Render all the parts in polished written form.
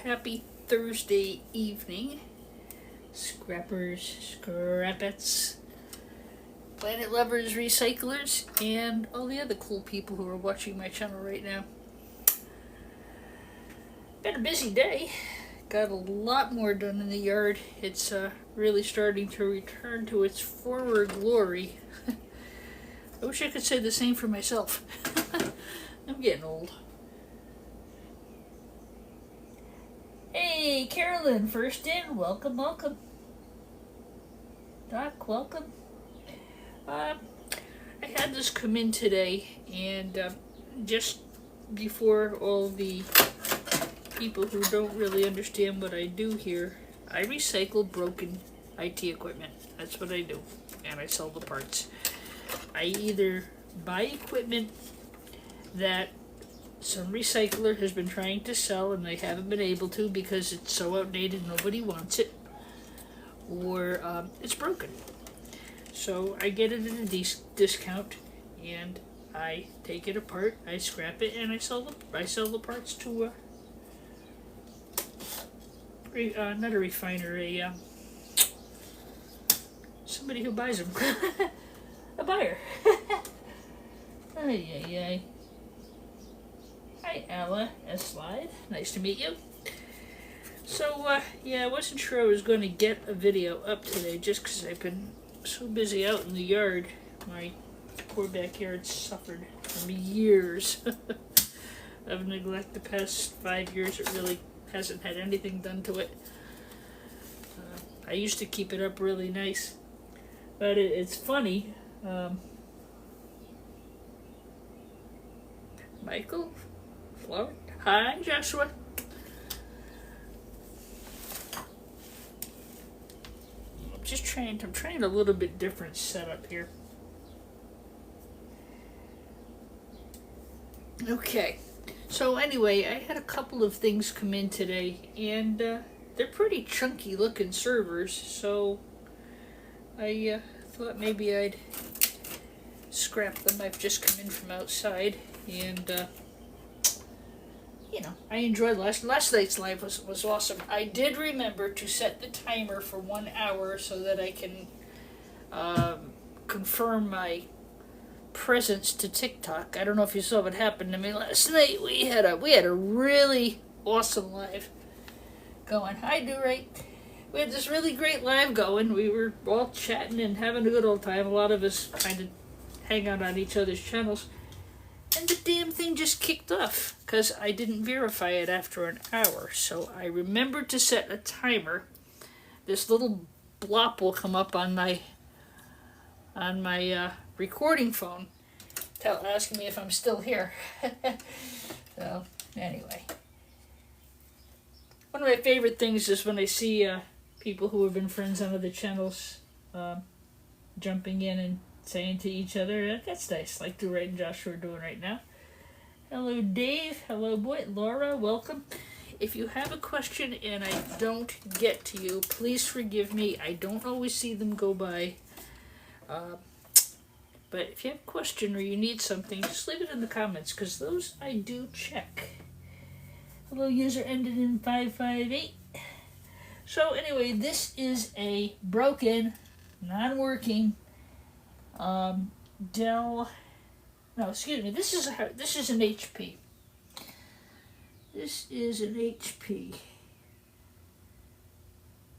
Happy Thursday evening, scrappers, scrapettes, planet lovers, recyclers, and all the other cool people who are watching my channel right now. Been a busy day. Got a lot more done in the yard. It's really starting to return to its former glory. I wish I could say the same for myself. I'm getting old. Hey, Carolyn, first in. Welcome, welcome. Doc, welcome. I had this come in today, and just before all the people who don't really understand what I do here, I recycle broken IT equipment. That's what I do, and I sell the parts. I either buy equipment that some recycler has been trying to sell and they haven't been able to because it's so outdated nobody wants it, or it's broken. So I get it at a discount, and I take it apart, I scrap it, and I sell the parts to not a refiner, somebody who buys them. A buyer. Ay, ay, ay. Hi, Ella S. Slide. Nice to meet you. So, yeah, I wasn't sure I was going to get a video up today just because I've been so busy out in the yard. My poor backyard suffered from years of neglect. The past 5 years, it really hasn't had anything done to it. I used to keep it up really nice. But it's funny. Michael, Florida. Hi, Joshua. I'm trying a little bit different setup here. Okay. So anyway, I had a couple of things come in today, and they're pretty chunky looking servers, so I thought maybe I'd scrap them. I've just come in from outside, and you know, I enjoyed last night's live was awesome. I did remember to set the timer for 1 hour so that I can confirm my presence to TikTok. I don't know if you saw what happened to me last night. We had a really awesome live going. Hi, Do Right. We had this really great live going. We were all chatting and having a good old time. A lot of us kind of hang out on each other's channels. And the damn thing just kicked off because I didn't verify it after an hour. So I remembered to set a timer. This little blop will come up on my recording phone, asking me if I'm still here. So anyway, one of my favorite things is when I see people who have been friends on other channels jumping in and saying to each other, that's nice, like Do Right and Joshua are doing right now. Hello, Dave. Hello, boy. Laura, welcome. If you have a question and I don't get to you, please forgive me. I don't always see them go by. But if you have a question or you need something, just leave it in the comments, because those I do check. Hello, user ended in 558. So anyway, this is a broken, non-working Dell. No, excuse me. This is an HP. This is an HP.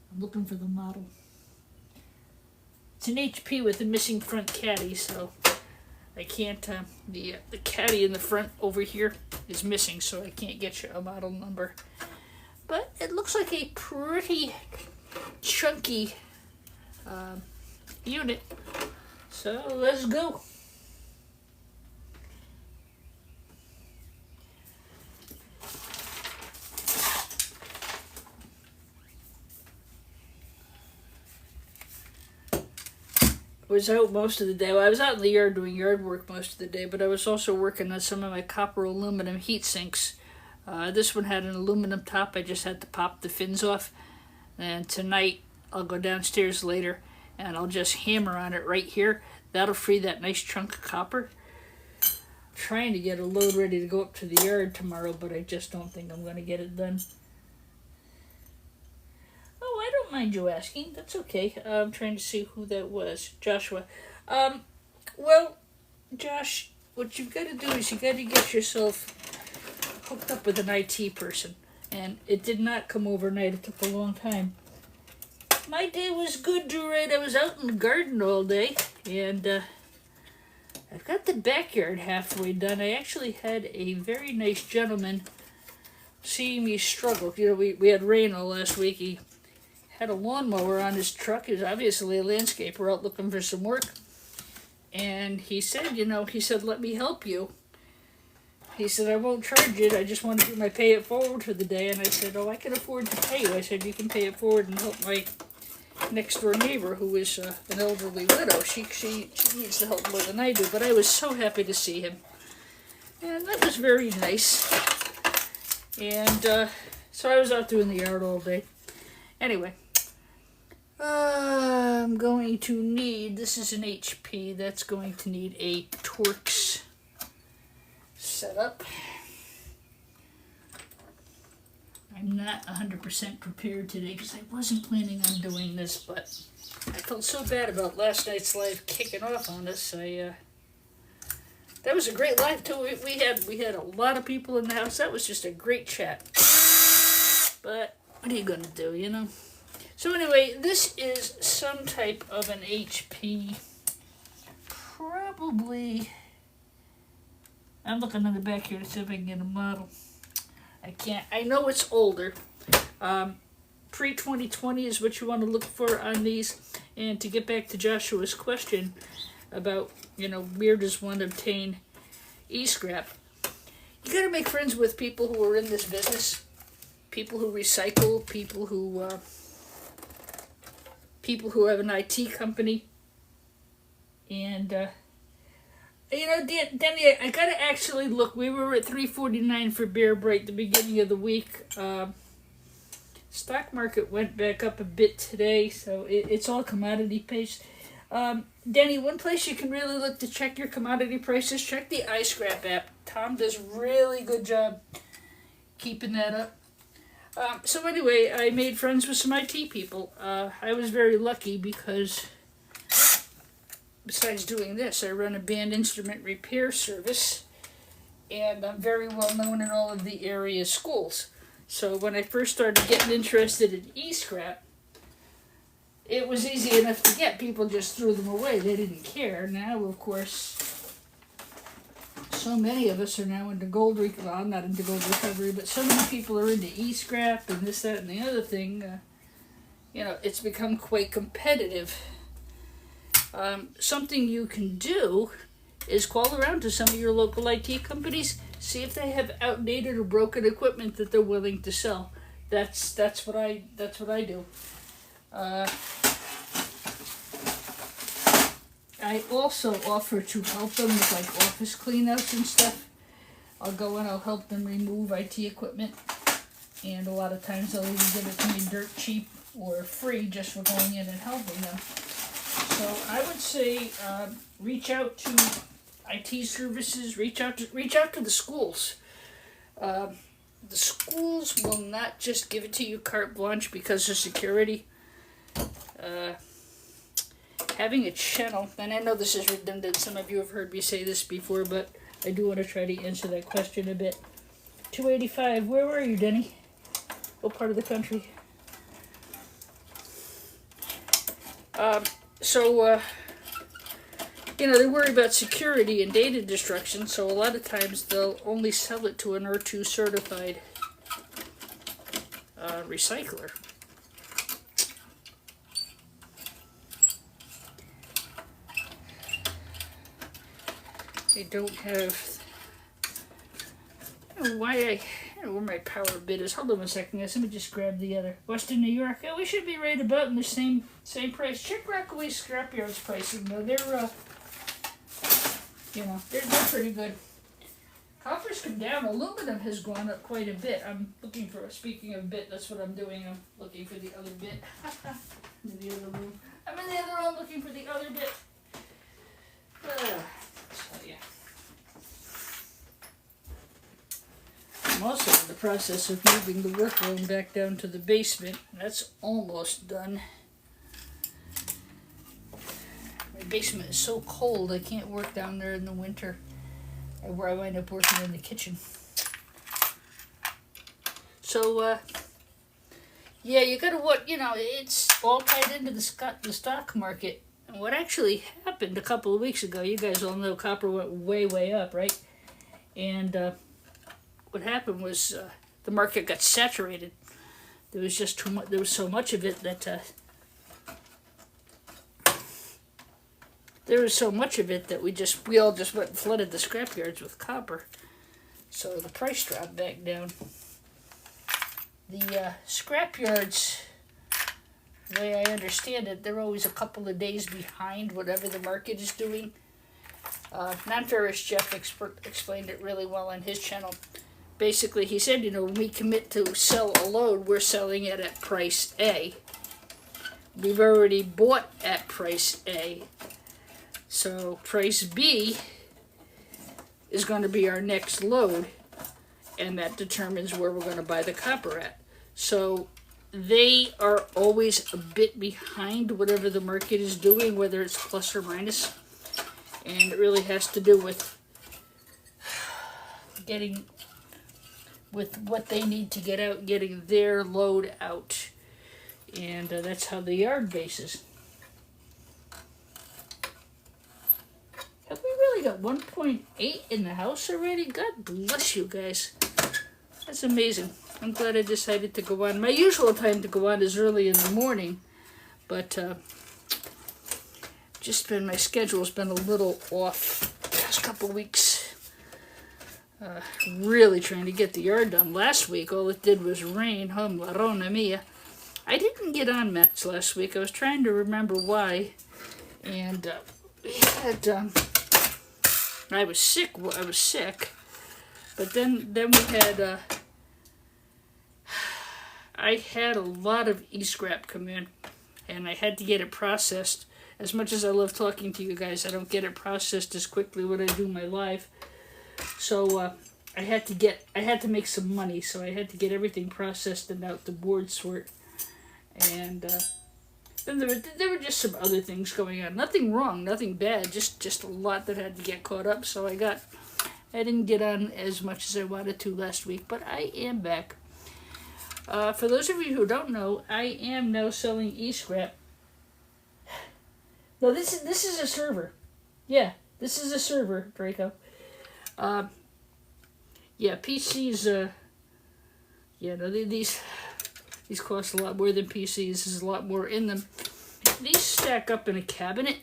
I'm looking for the model. It's an HP with a missing front caddy, so I can't. The caddy in the front over here is missing, so I can't get you a model number. But it looks like a pretty chunky unit. So let's go. Was out most of the day. Well, I was out in the yard doing yard work most of the day, but I was also working on some of my copper aluminum heat sinks. This one had an aluminum top. I just had to pop the fins off. And tonight, I'll go downstairs later, and I'll just hammer on it right here. That'll free that nice chunk of copper. trying to get a load ready to go up to the yard tomorrow, but I just don't think I'm going to get it done. don't mind you asking. That's okay. I'm trying to see who that was. Joshua. Well, Josh, what you've got to do is you got to get yourself hooked up with an IT person. And it did not come overnight. It took a long time. My day was good, Drew. Right? I was out in the garden all day. And I've got the backyard halfway done. I actually had a very nice gentleman seeing me struggle. You know, we had rain all last week. He had a lawnmower on his truck. He was obviously a landscaper out looking for some work. And he said, let me help you. He said, I won't charge it. I just want to do my pay it forward for the day. And I said, I can afford to pay you. I said, you can pay it forward and help my next door neighbor who is an elderly widow. She needs the help more than I do. But I was so happy to see him. And that was very nice. And so I was out doing the yard all day. Anyway, I'm going to need, this is an HP, that's going to need a Torx setup. I'm not 100% prepared today because I wasn't planning on doing this, but I felt so bad about last night's live kicking off on us. That was a great live too. We had a lot of people in the house. That was just a great chat. But what are you gonna do, you know? So anyway, this is some type of an HP. Probably. I'm looking on the back here to see if I can get a model. I can't. I know it's older. Pre-2020 is what you want to look for on these. And to get back to Joshua's question about, where does one obtain e-scrap? You got to make friends with people who are in this business. People who recycle. People who have an IT company. And Denny, I gotta actually look. We were at $3.49 for Bear Bright the beginning of the week. Stock market went back up a bit today, so it's all commodity based. Denny, one place you can really look to check your commodity prices, check the iScrap app. Tom does really good job keeping that up. So anyway, I made friends with some IT people. I was very lucky because besides doing this, I run a band instrument repair service, and I'm very well known in all of the area schools. So when I first started getting interested in e-scrap, it was easy enough to get. People just threw them away. They didn't care. Now, of course, so many of us are now into gold recovery. Well, I'm not into gold recovery, but so many people are into e-scrap and this, that, and the other thing. It's become quite competitive. Something you can do is call around to some of your local IT companies, see if they have outdated or broken equipment that they're willing to sell. That's what I do. I also offer to help them with like office cleanouts and stuff. I'll go and I'll help them remove IT equipment, and a lot of times they'll either give it to me dirt cheap or free just for going in and helping them. So I would say reach out to IT services, reach out to the schools. The schools will not just give it to you carte blanche because of security. Having a channel, and I know this is redundant, some of you have heard me say this before, but I do want to try to answer that question a bit. 285, where were you, Denny? What part of the country? They worry about security and data destruction, so a lot of times they'll only sell it to an R2 certified recycler. I don't have, I don't know where my power bid is. Hold on a second, guys. Let me just grab the other. Western New York. Yeah, we should be right about in the same price. Check Rockaway Scrapyard's pricing, though. They're pretty good. Copper's come down. Aluminum has gone up quite a bit. I'm looking for, speaking of bit, that's what I'm doing. I'm looking for the other bit. In the other room. I'm in the other room looking for the other bit. So, yeah. I'm also in the process of moving the workroom back down to the basement. That's almost done. My basement is so cold I can't work down there in the winter, where I wind up working in the kitchen. So, yeah, you gotta what, it's all tied into the stock market. And what actually happened a couple of weeks ago, you guys all know copper went way, way up, right? And what happened was the market got saturated. There was just too much. There was so much of it that we all just went and flooded the scrapyards with copper. So the price dropped back down. The scrapyards, the way I understand it, they're always a couple of days behind whatever the market is doing. Non-ferrous Jeff explained it really well on his channel. Basically, he said, when we commit to sell a load, we're selling it at price A. We've already bought at price A. So price B is going to be our next load, and that determines where we're going to buy the copper at. So they are always a bit behind whatever the market is doing, whether it's plus or minus. And it really has to do with what they need to get out, getting their load out. And that's how the yard bases. Have we really got 1.8 in the house already? God bless you guys. That's amazing. I'm glad I decided to go on. My usual time to go on is early in the morning, but my schedule's been a little off the past couple weeks. Really trying to get the yard done. Last week, all it did was rain. Oh, Marona mia. I didn't get on much last week. I was trying to remember why. And we had, I was sick. But then we had, I had a lot of e-scrap come in, and I had to get it processed. As much as I love talking to you guys, I don't get it processed as quickly when I do my live. So I had to make some money, so I had to get everything processed and out the board sort. And then there were just some other things going on. Nothing wrong, nothing bad, just a lot that had to get caught up. So I didn't get on as much as I wanted to last week, but I am back. For those of you who don't know, I am now selling e-scrap. No, this is a server. Yeah, this is a server, Draco. Yeah, PCs, these cost a lot more than PCs. There's a lot more in them. These stack up in a cabinet,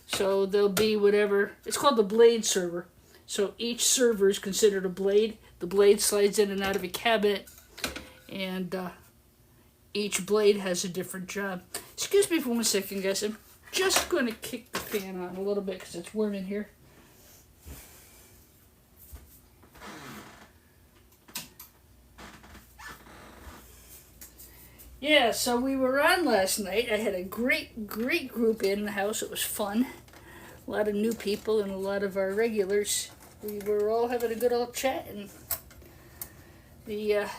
so they'll be whatever. It's called the blade server. So each server is considered a blade. The blade slides in and out of a cabinet, and each blade has a different job. Excuse me for 1 second, guys. I'm just going to kick the fan on a little bit because it's warm in here. Yeah, so we were on last night. I had a great group in the house. It was fun. A lot of new people and a lot of our regulars. We were all having a good old chat, and there's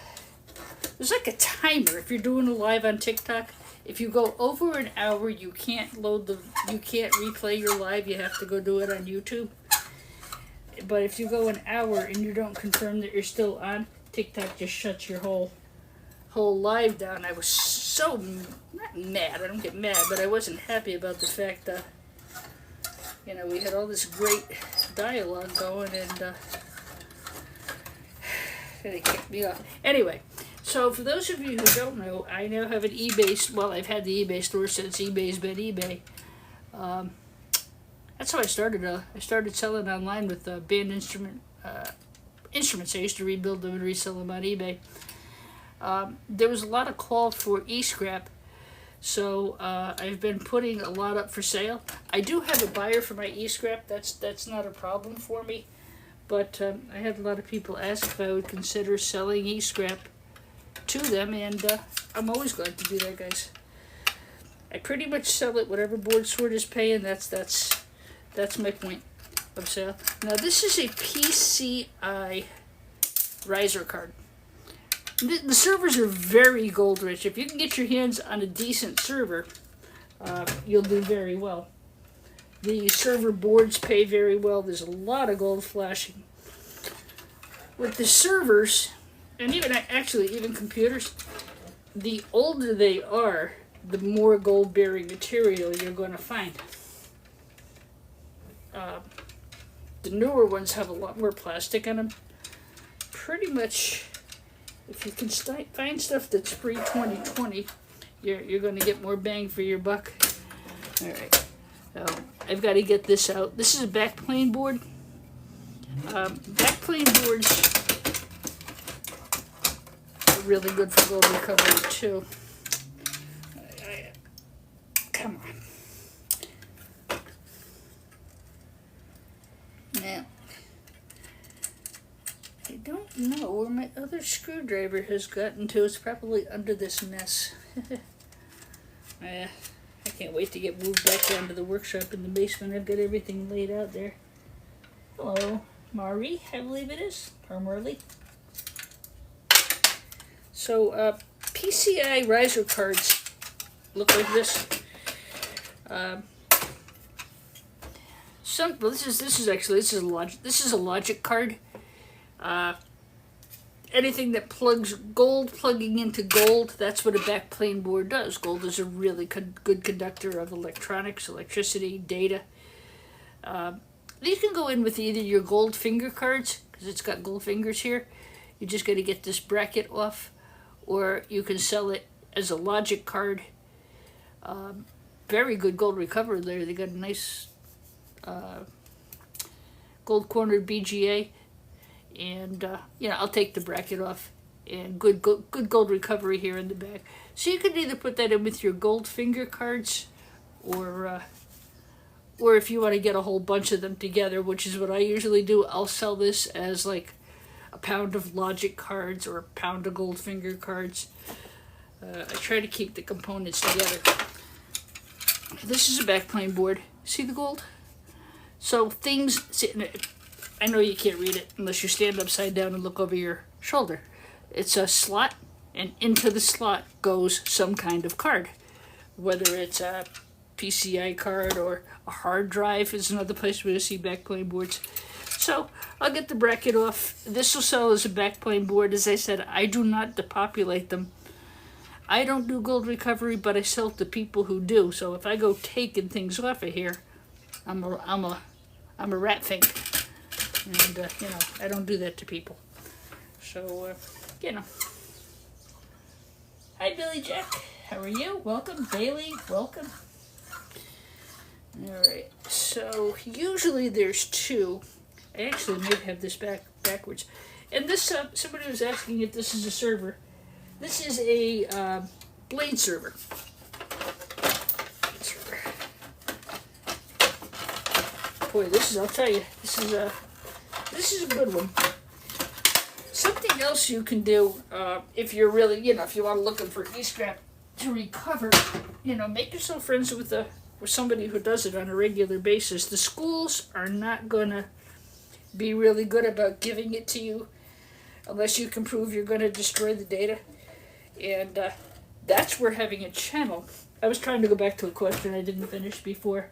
like a timer if you're doing a live on TikTok. If you go over an hour, you can't replay your live. You have to go do it on YouTube. But if you go an hour and you don't confirm that you're still on, TikTok just shuts your whole live down. I was so not mad. I don't get mad, but I wasn't happy about the fact that we had all this great dialogue going, and it kicked me off. Anyway. So for those of you who don't know, I now have an eBay. Well, I've had the eBay store since eBay's been eBay. That's how I started. I started selling online with band instruments. I used to rebuild them and resell them on eBay. There was a lot of call for e-scrap, so I've been putting a lot up for sale. I do have a buyer for my e-scrap. That's not a problem for me. But I had a lot of people ask if I would consider selling e-scrap to them, and I'm always glad to do that, guys. I pretty much sell it whatever board sort is paying. That's my point of sale. Now this is a PCI riser card. The servers are very gold rich. If you can get your hands on a decent server, you'll do very well. The server boards pay very well. There's a lot of gold flashing. With the servers, and even computers, the older they are, the more gold bearing material you're going to find. The newer ones have a lot more plastic in them. Pretty much, if you can find stuff that's pre-2020, you're going to get more bang for your buck. All right, so I've got to get this out. This is a backplane board. Backplane boards are really good for gold recovery too. Come on. Now, I don't know where my other screwdriver has gotten to. It's probably under this mess. I can't wait to get moved back down to the workshop in the basement. I've got everything laid out there. Hello, Mari, I believe it is. Or Marley. So, PCI riser cards look like this. This is a logic card. Anything that plugs gold plugging into gold, that's what a backplane board does. Gold is a really good conductor of electronics, electricity, data. These can go in with either your gold finger cards, because it's got gold fingers here. You just got to get this bracket off, or you can sell it as a logic card. Very good gold recovery there. They got a nice gold cornered BGA, and I'll take the bracket off, and good gold recovery here in the back. So you can either put that in with your gold finger cards, or if you want to get a whole bunch of them together, which is what I usually do, I'll sell this as like a pound of logic cards or a pound of gold finger cards. I try to keep the components together. This is a backplane board. See the gold? So I know you can't read it unless you stand upside down and look over your shoulder. It's a slot, and into the slot goes some kind of card. Whether it's a PCI card or a hard drive is another place where you see backplane boards. So I'll get the bracket off. This will sell as a backplane board. As I said, I do not depopulate them. I don't do gold recovery, but I sell to people who do. So if I go taking things off of here, I'm a rat fink, and I don't do that to people. So Hi, Billy Jack. How are you? Welcome, Bailey. Welcome. All right. So usually there's two. I actually may have this backwards. And this somebody was asking if this is a server. This is a blade server. Boy, I'll tell you, this is a good one. Something else you can do, if you're really, if you want to looking for e-scrap to recover, make yourself friends with somebody who does it on a regular basis. The schools are not going to be really good about giving it to you unless you can prove you're going to destroy the data. And that's where having a channel. I was trying to go back to a question I didn't finish before.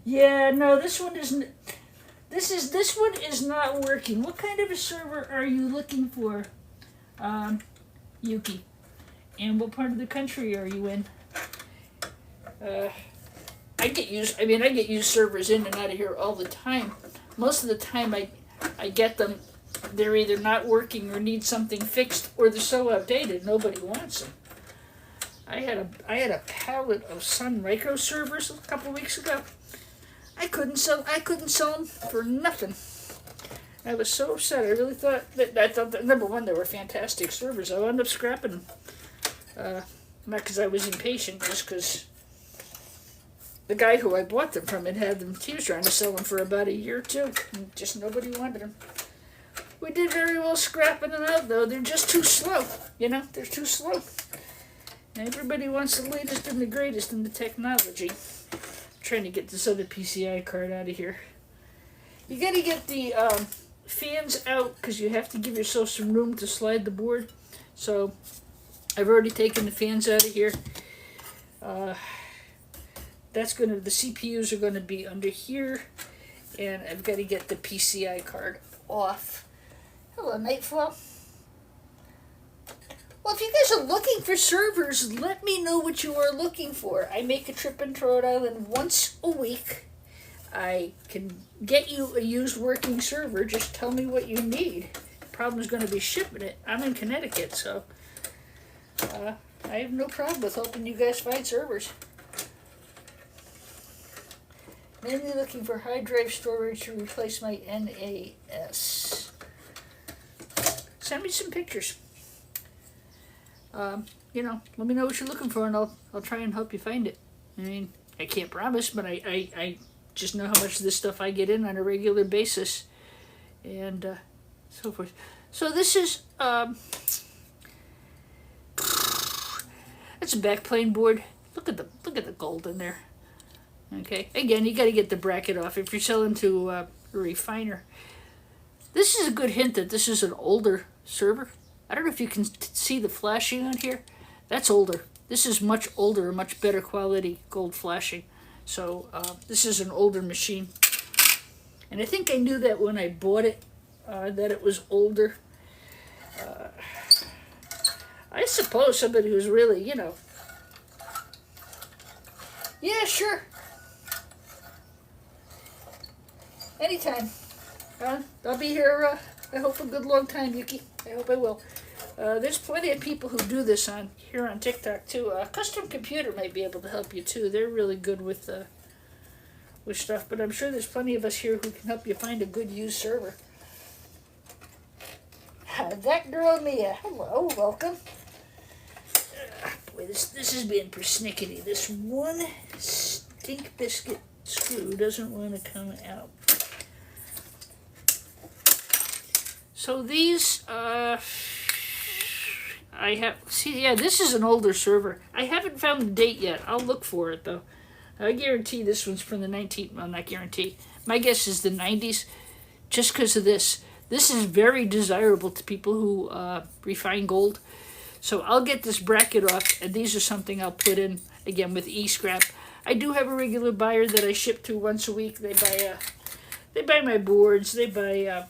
Yeah, no, this one isn't. This one is not working. What kind of a server are you looking for, Yuki? And what part of the country are you in? I get used servers in and out of here all the time. Most of the time I get them, they're either not working or need something fixed, or they're so outdated nobody wants them. I had a pallet of Sun Micro servers a couple weeks ago. I couldn't sell them for nothing. I was so upset. I really thought that number one, they were fantastic servers. I wound up scrapping them. Not because I was impatient, just because the guy who I bought them from had them. He was trying to sell them for about a year or two. And just nobody wanted them. We did very well scrapping them out, though. They're just too slow. They're too slow. And everybody wants the latest and the greatest in the technology. I'm trying to get this other PCI card out of here. You got to get the fans out because you have to give yourself some room to slide the board. So I've already taken the fans out of here. That's gonna, the CPUs are gonna be under here, and I've got to get the PCI card off. Hello, Nightfall. Well, if you guys are looking for servers, let me know what you are looking for. I make a trip into Rhode Island once a week. I can get you a used working server. Just tell me what you need. The problem is going to be shipping it. I'm in Connecticut, so I have no problem with helping you guys find servers. Mainly looking for hard drive storage to replace my NAS. Send me some pictures. You know, let me know what you're looking for, and I'll try and help you find it. I mean, I can't promise, but I just know how much of this stuff I get in on a regular basis, and so forth. So this is that's a backplane board. Look at the gold in there. Okay, again, you got to get the bracket off if you're selling to a refiner. This is a good hint that this is an older server. I don't know if you can see the flashing on here. That's older. This is much older, much better quality gold flashing. So this is an older machine. And I think I knew that when I bought it, that it was older. I suppose somebody who's really, you know, yeah, sure. Anytime. I'll be here, I hope a good long time, Yuki. I hope I will. There's plenty of people who do this here on TikTok too. Custom Computer might be able to help you too. They're really good with stuff, but I'm sure there's plenty of us here who can help you find a good used server. That girl Mia, hello, welcome. Boy, this is being persnickety. This one stink biscuit screw doesn't want to come out. So these, I have, see, yeah, this is an older server. I haven't found the date yet. I'll look for it, though. I guarantee this one's from the 19th, well, not guarantee. My guess is the 90s, just because of this. This is very desirable to people who refine gold. So I'll get this bracket off, and these are something I'll put in, again, with e-scrap. I do have a regular buyer that I ship to once a week. They buy my boards, they buy,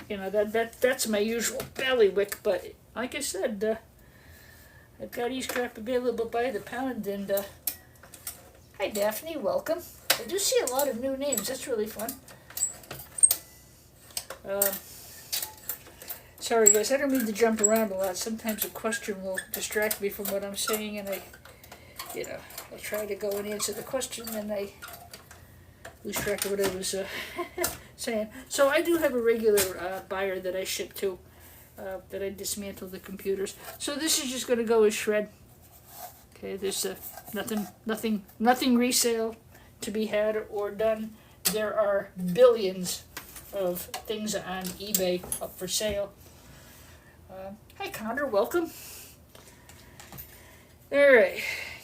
you know, that's my usual bailiwick, but like I said, I've got e-scrap available by the pound, and hi Daphne, welcome. I do see a lot of new names, that's really fun. Sorry guys, I don't mean to jump around a lot. Sometimes a question will distract me from what I'm saying, and I try to go and answer the question, and I lose track of what I was saying. So I do have a regular buyer that I ship to, that I dismantle the computers. So this is just going to go as shred. Okay, there's nothing resale to be had or done. There are billions of things on eBay up for sale. Hi Connor, welcome. Alright,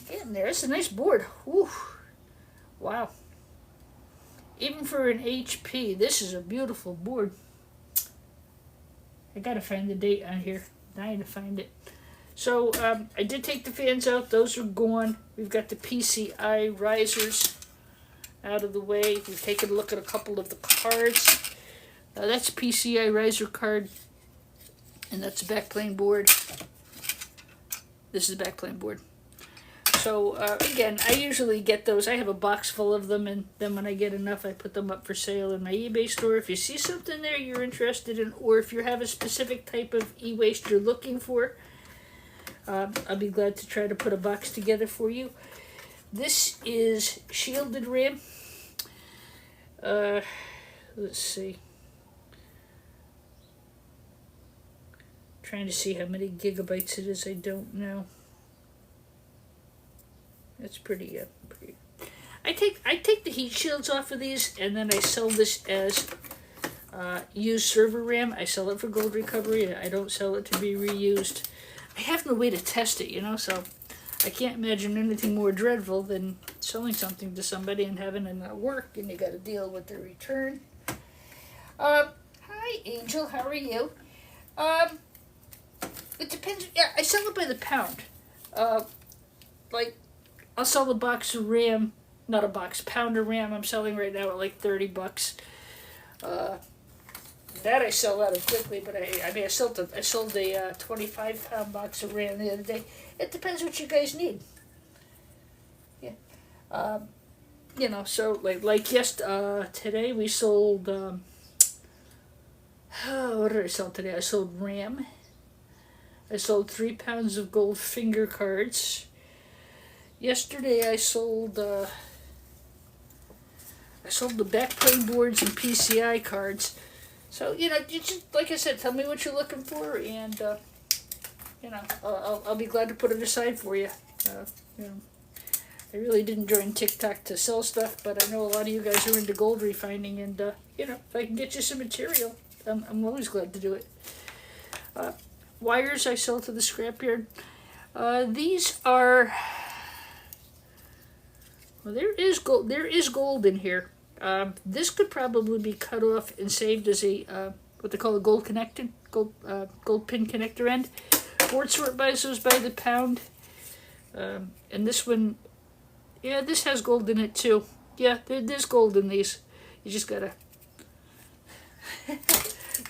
getting there. It's a nice board. Whew. Wow. Even for an HP, this is a beautiful board. I gotta find the date on here. Dying to find it. So, I did take the fans out. Those are gone. We've got the PCI risers out of the way. We've taken a look at a couple of the cards. That's a PCI riser card. And that's a backplane board. This is a backplane board. So, again, I usually get those. I have a box full of them, and then when I get enough, I put them up for sale in my eBay store. If you see something there you're interested in, or if you have a specific type of e-waste you're looking for, I'll be glad to try to put a box together for you. This is shielded RAM. Let's see. Trying to see how many gigabytes it is. I don't know. That's pretty. I take the heat shields off of these, and then I sell this as used server RAM. I sell it for gold recovery. I don't sell it to be reused. I have no way to test it, you know, so I can't imagine anything more dreadful than selling something to somebody and having it not work, and you got to deal with the return. Hi, Angel. How are you? Um, it depends. Yeah, I sell it by the pound. Uh, like, I'll sell a box of RAM, not a box, pound of RAM. I'm selling right now at like $30. Uh, that I sell out of quickly, but I sold a 25-pound box of RAM the other day. It depends what you guys need. Yeah. Um, so today we sold. What did I sell today? I sold RAM. I sold 3 pounds of gold finger cards. Yesterday I sold the backplane boards and PCI cards. So you just like I said, tell me what you're looking for, and I'll be glad to put it aside for you. Uh, you know, I really didn't join TikTok to sell stuff, but I know a lot of you guys are into gold refining, and if I can get you some material, I'm always glad to do it. Wires I sell to the scrapyard. These are. Well, there is gold. There is gold in here. This could probably be cut off and saved as a what they call a gold pin connector end. Board Sort buys those by the pound, and this one, yeah, this has gold in it too. Yeah, there's gold in these. You just gotta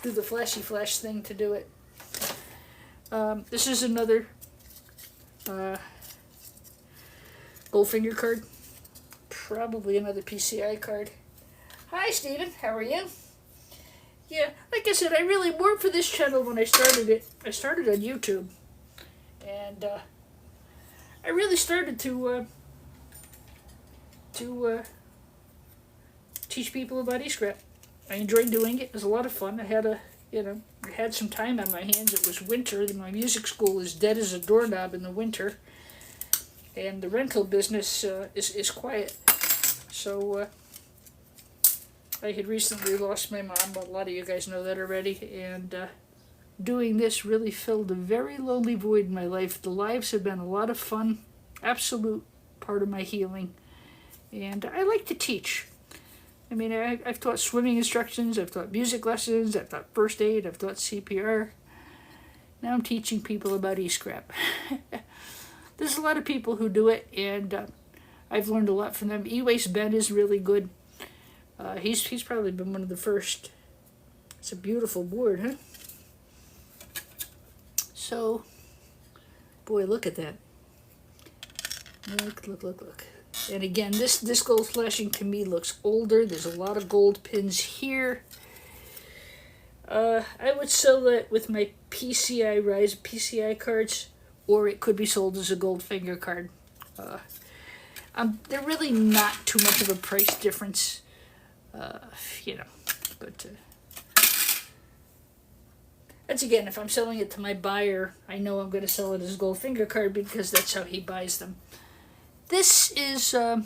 do the flashy flash thing to do it. This is another Goldfinger card. Probably another PCI card. Hi, Steven. How are you? Yeah, like I said, I really worked for this channel when I started it. I started on YouTube. And I really started to teach people about e-scrap. I enjoyed doing it. It was a lot of fun. I had I had some time on my hands. It was winter. My music school is dead as a doorknob in the winter. And the rental business is quiet. So I had recently lost my mom. A lot of you guys know that already. And doing this really filled a very lonely void in my life. The lives have been a lot of fun. Absolute part of my healing. And I like to teach. I mean, I've taught swimming instructions, I've taught music lessons, I've taught first aid, I've taught CPR. Now I'm teaching people about e-scrap. There's a lot of people who do it, and I've learned a lot from them. E-Waste Ben is really good. He's probably been one of the first. It's a beautiful board, huh? So, boy, look at that. Look. And again, this gold flashing to me looks older. There's a lot of gold pins here. I would sell that with my PCI cards, or it could be sold as a gold finger card. They're really not too much of a price difference, but that's again, if I'm selling it to my buyer, I know I'm going to sell it as a gold finger card because that's how he buys them. This is, well,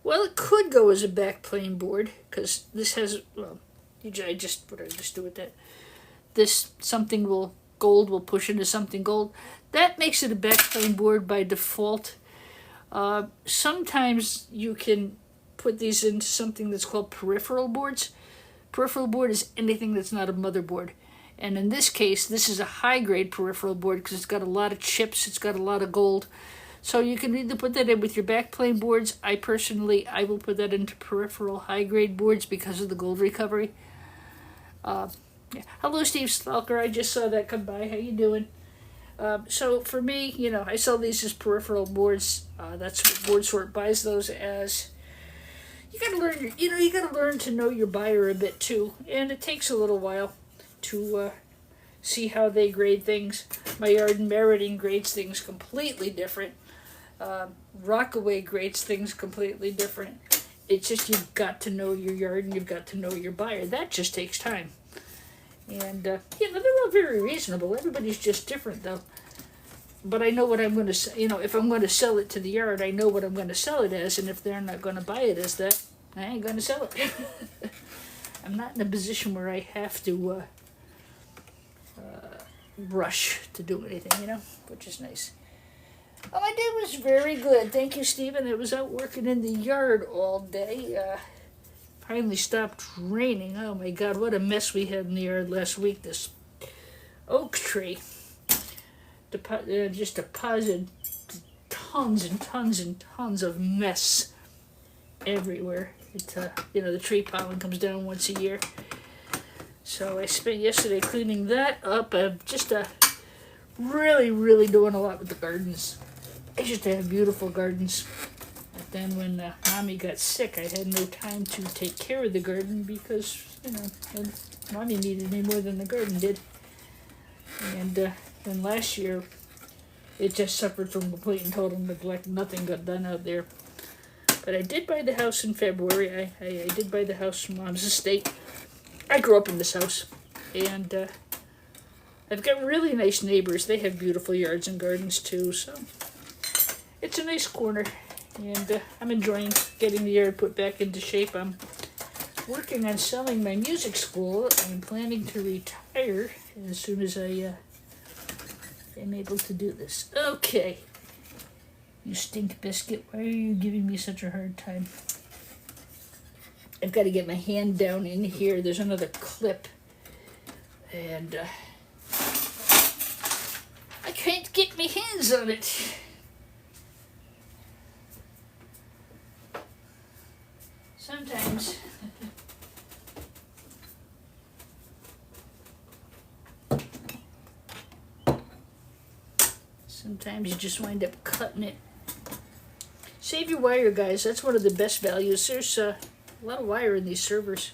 it could go as a backplane board, because this has, well, what did I just do with that? Gold will push into something gold. That makes it a backplane board by default. Sometimes you can put these into something that's called peripheral boards. Peripheral board is anything that's not a motherboard. And in this case, this is a high-grade peripheral board because it's got a lot of chips, it's got a lot of gold. So you can either put that in with your backplane boards. I will put that into peripheral high-grade boards because of the gold recovery. Yeah. Hello, Steve Stalker. I just saw that come by. How you doing? So for me, I sell these as peripheral boards. That's what Board Sort buys those as. You gotta learn. You gotta learn to know your buyer a bit too, and it takes a little while to see how they grade things. My yard in Meriden grades things completely different. Rockaway grades things completely different. It's just you've got to know your yard and you've got to know your buyer. That just takes time. And, they're all very reasonable. Everybody's just different, though. But I know what I'm going to, if I'm going to sell it to the yard, I know what I'm going to sell it as. And if they're not going to buy it as that, I ain't going to sell it. I'm not in a position where I have to rush to do anything, which is nice. Oh, my day was very good. Thank you, Stephen. I was out working in the yard all day. finally stopped raining. Oh my God, what a mess we had in the yard last week. This oak tree just deposited tons and tons and tons of mess everywhere. The tree pollen comes down once a year. So I spent yesterday cleaning that up. Really, really doing a lot with the gardens. I used to have beautiful gardens. But then when Mommy got sick, I had no time to take care of the garden because, Mommy needed me more than the garden did. And then last year, it just suffered from complete and total neglect. Nothing got done out there. But I did buy the house in February. I did buy the house from Mom's estate. I grew up in this house. And I've got really nice neighbors. They have beautiful yards and gardens too. So it's a nice corner. And I'm enjoying getting the yard put back into shape. I'm working on selling my music school. I'm planning to retire as soon as I am able to do this. Okay. You stink biscuit, why are you giving me such a hard time? I've got to get my hand down in here. There's another clip. And I can't get my hands on it. Sometimes you just wind up cutting it. Save your wire, guys. That's one of the best values. There's a lot of wire in these servers.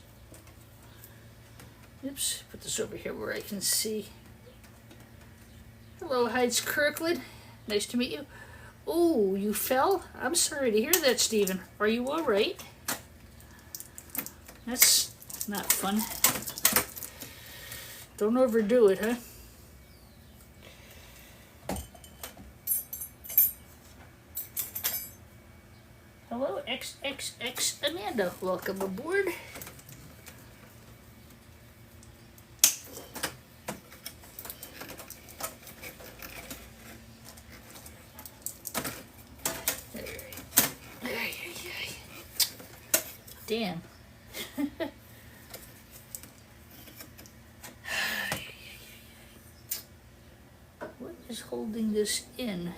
Oops, put this over here where I can see. Hello, Heights Kirkland. Nice to meet you. Oh, you fell? I'm sorry to hear that, Stephen. Are you all right? That's not fun. Don't overdo it, huh? Hello, XXX Amanda. Welcome aboard. Damn. What is holding this in?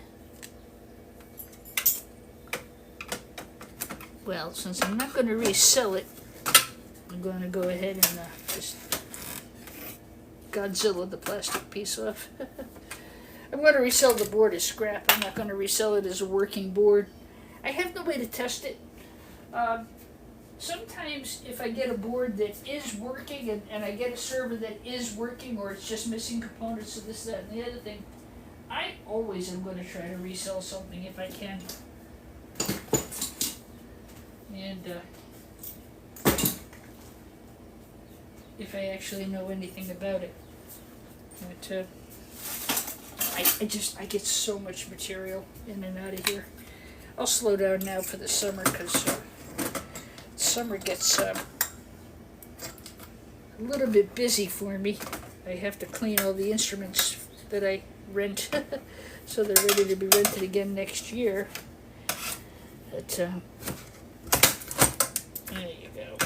Well, since I'm not going to resell it, I'm going to go ahead and just Godzilla the plastic piece off. I'm going to resell the board as scrap. I'm not going to resell it as a working board. I have no way to test it. Sometimes if I get a board that is working and I get a server that is working or it's just missing components of this, that, and the other thing, I always am going to try to resell something if I can. And if I actually know anything about it. But I get so much material in and out of here. I'll slow down now for the summer because summer gets a little bit busy for me. I have to clean all the instruments that I rent so they're ready to be rented again next year. But there you go.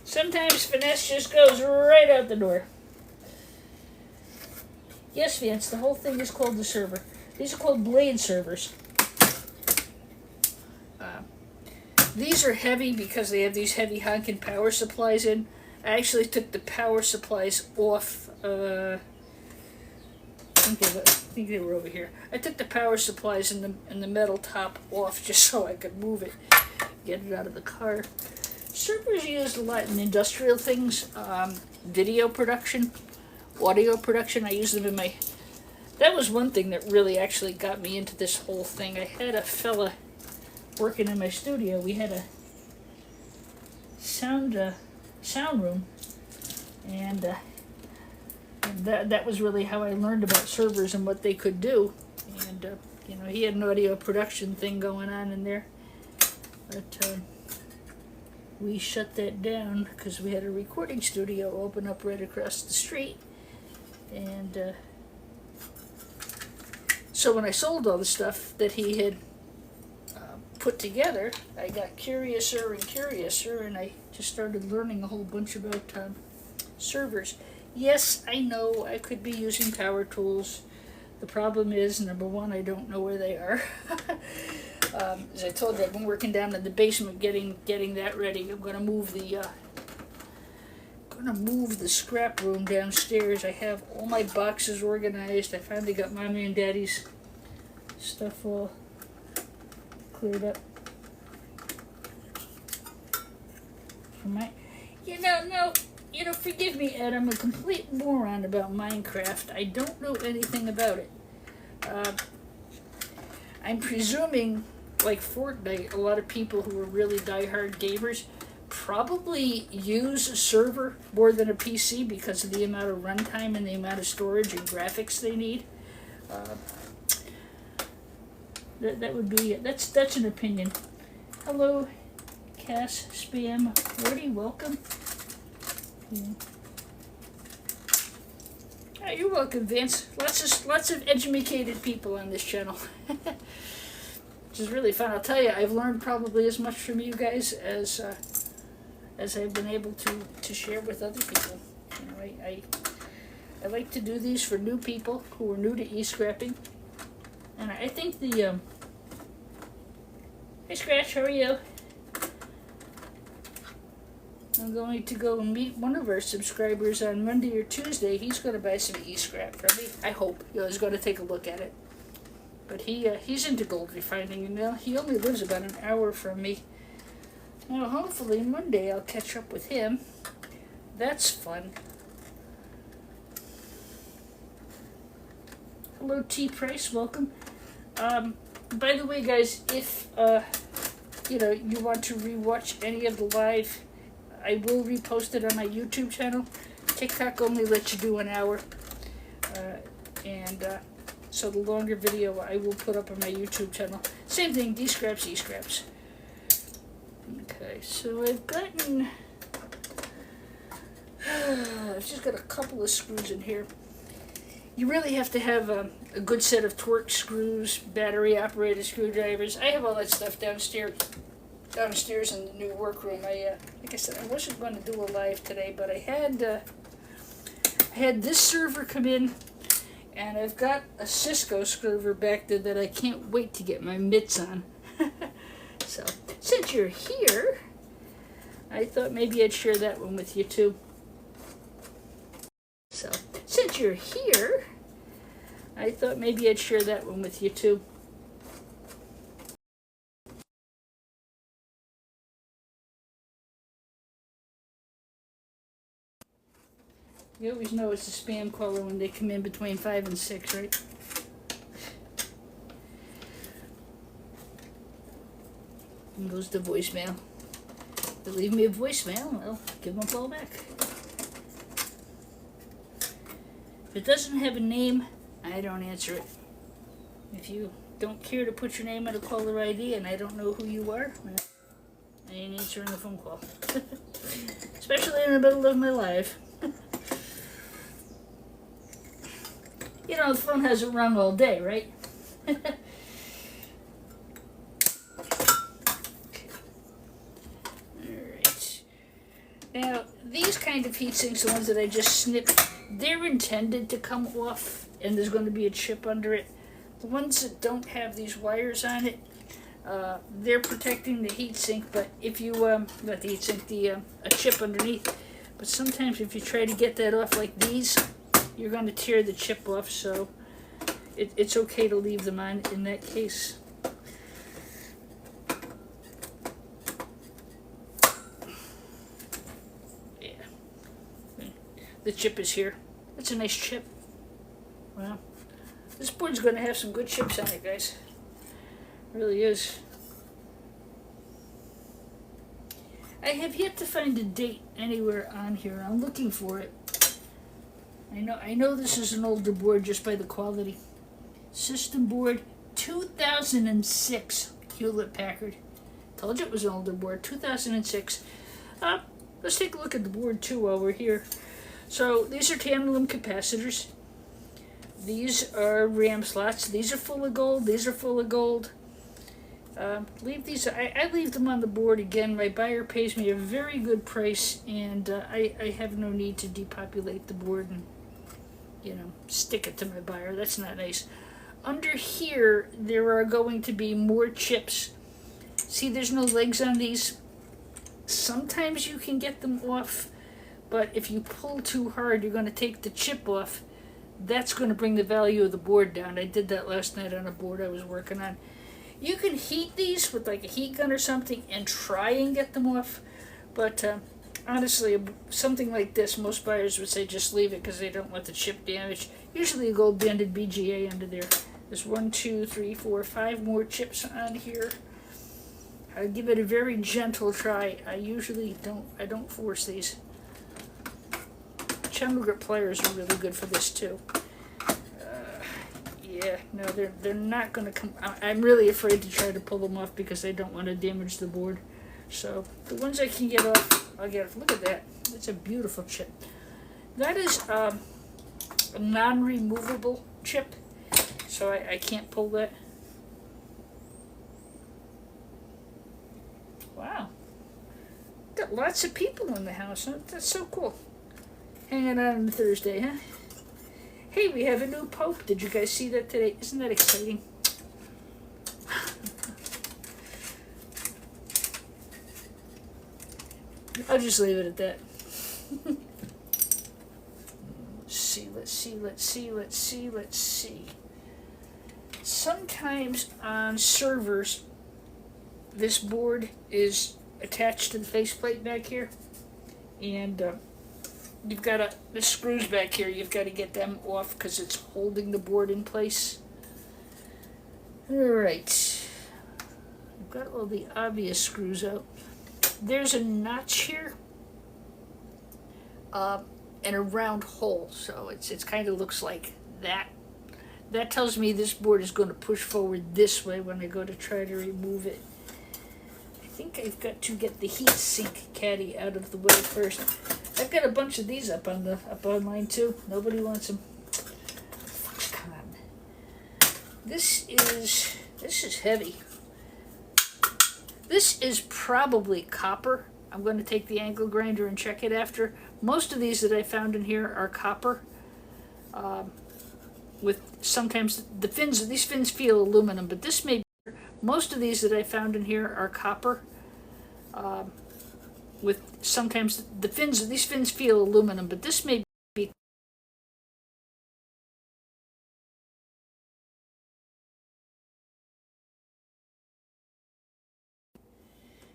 Sometimes finesse just goes right out the door. Yes, Vance, the whole thing is called the server. These are called blade servers. These are heavy because they have these heavy honking power supplies in. I actually took the power supplies off. I think they were over here. I took the power supplies and the metal top off just so I could move it, get it out of the car. Servers used a lot in industrial things, video production, audio production. I use them in my. That was one thing that really actually got me into this whole thing. I had a fella working in my studio. We had a sound room, and that was really how I learned about servers and what they could do. And he had an audio production thing going on in there, but we shut that down because we had a recording studio open up right across the street. And so when I sold all the stuff that he had put together, I got curiouser and curiouser, and I just started learning a whole bunch about servers. Yes, I know I could be using power tools. The problem is, number one, I don't know where they are. As I told you, I've been working down in the basement getting that ready. I'm gonna move the scrap room downstairs. I have all my boxes organized. I finally got Mommy and Daddy's stuff all cleared up. For my, forgive me, Ed. I'm a complete moron about Minecraft. I don't know anything about it. I'm presuming, like Fortnite, a lot of people who are really diehard gamers probably use a server more than a PC because of the amount of runtime and the amount of storage and graphics they need. That would be it. That's an opinion. Hello, Cass Spam Woody, welcome. Yeah. Oh, you're welcome, Vince. Lots of educated people on this channel. Which is really fun. I'll tell you, I've learned probably as much from you guys as I've been able to share with other people. I like to do these for new people who are new to e-scrapping. And I think hey Scratch, how are you? I'm going to go and meet one of our subscribers on Monday or Tuesday. He's going to buy some e-scrap from me. I hope. He's going to take a look at it. But he's into gold refining, and he only lives about an hour from me. Now, hopefully Monday I'll catch up with him. That's fun. Hello, T. Price. Welcome. By the way, guys, if you want to rewatch any of the live, I will repost it on my YouTube channel. TikTok only lets you do an hour, so the longer video I will put up on my YouTube channel. Same thing, D-Scraps, E-Scraps. Okay, so I've just got a couple of screws in here. You really have to have a good set of Torx screws, battery-operated screwdrivers. I have all that stuff downstairs in the new workroom. Like I said, I wasn't going to do a live today, but I had this server come in, and I've got a Cisco server back there that I can't wait to get my mitts on. So, since you're here, I thought maybe I'd share that one with you too. So, since you're here, I thought maybe I'd share that one with you too. You always know it's a spam caller when they come in between 5 and 6, right? And goes the voicemail. If they leave me a voicemail, I'll give them a call back. If it doesn't have a name, I don't answer it. If you don't care to put your name on a caller ID and I don't know who you are, I ain't answering the phone call. Especially in the middle of my life. The phone hasn't rung all day, right? Alright. Now, these kind of heat sinks, the ones that I just snipped, they're intended to come off, and there's going to be a chip under it. The ones that don't have these wires on it, they're protecting the heat sink, but if you, not the heat sink, a chip underneath. But sometimes if you try to get that off like these, you're going to tear the chip off, so it's okay to leave them on in that case. Yeah. The chip is here. That's a nice chip. Wow. This board's going to have some good chips on it, guys. It really is. I have yet to find a date anywhere on here. I'm looking for it. I know this is an older board just by the quality. System board 2006 Hewlett Packard. Told you it was an older board, 2006. Let's take a look at the board too while we're here. So these are tantalum capacitors. These are RAM slots. These are full of gold. These are full of gold. Leave these. I leave them on the board again. My buyer pays me a very good price, and I have no need to depopulate the board and stick it to my buyer. That's not nice. Under here, there are going to be more chips. See, there's no legs on these. Sometimes you can get them off, but if you pull too hard, you're going to take the chip off. That's going to bring the value of the board down. I did that last night on a board I was working on. You can heat these with like a heat gun or something and try and get them off, but honestly, something like this, most buyers would say just leave it because they don't want the chip damage. Usually a gold-banded BGA under there. There's 1, 2, 3, 4, 5 more chips on here. I give it a very gentle try. I usually don't force these. Channel grip pliers are really good for this too. Yeah, no, they're not going to come. I'm really afraid to try to pull them off because I don't want to damage the board. So the ones I can get off, I'll get off. Look at that. It's a beautiful chip. That is a non-removable chip, so I can't pull that. Wow. Got lots of people in the house. Huh? That's so cool. Hanging out on Thursday, huh? Hey, we have a new Pope. Did you guys see that today? Isn't that exciting? I'll just leave it at that. Let's see. Sometimes on servers, this board is attached to the faceplate back here, and you've got the screws back here. You've got to get them off because it's holding the board in place. All right, I've got all the obvious screws out. There's a notch here, and a round hole, so it kind of looks like that. That tells me this board is going to push forward this way when I go to try to remove it. I think I've got to get the heat sink caddy out of the way first. I've got a bunch of these up online too. Nobody wants them. Come on. This is heavy. This is probably copper. I'm going to take the angle grinder and check it after. Most of these that I found in here are copper. With sometimes these fins feel aluminum, but this may be. Most of these that I found in here are copper. With sometimes these fins feel aluminum, but this may be.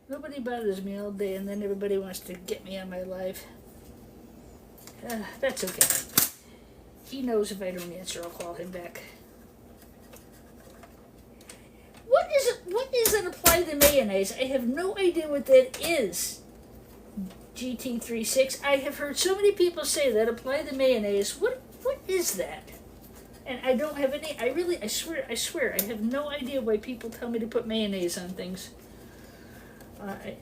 Nobody bothers me all day, and then everybody wants to get me on my live. That's okay. He knows if I don't answer, I'll call him back. What is that apply the mayonnaise? I have no idea what that is. GT36. I have heard so many people say that apply the mayonnaise. What is that? And I don't have any. I swear, I have no idea why people tell me to put mayonnaise on things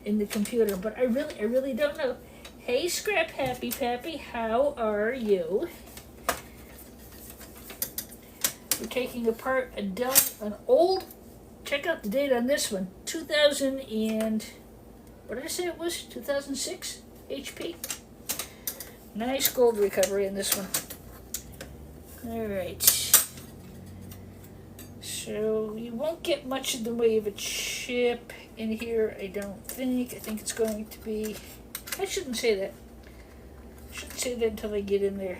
in the computer. But I really don't know. Hey, Scrap Happy Pappy, how are you? We're taking apart an old. Check out the date on this one. 2000 and what did I say it was? 2006 HP. Nice gold recovery in this one. All right. So you won't get much in the way of a chip in here, I don't think. I think it's going to be. I shouldn't say that. I shouldn't say that until I get in there.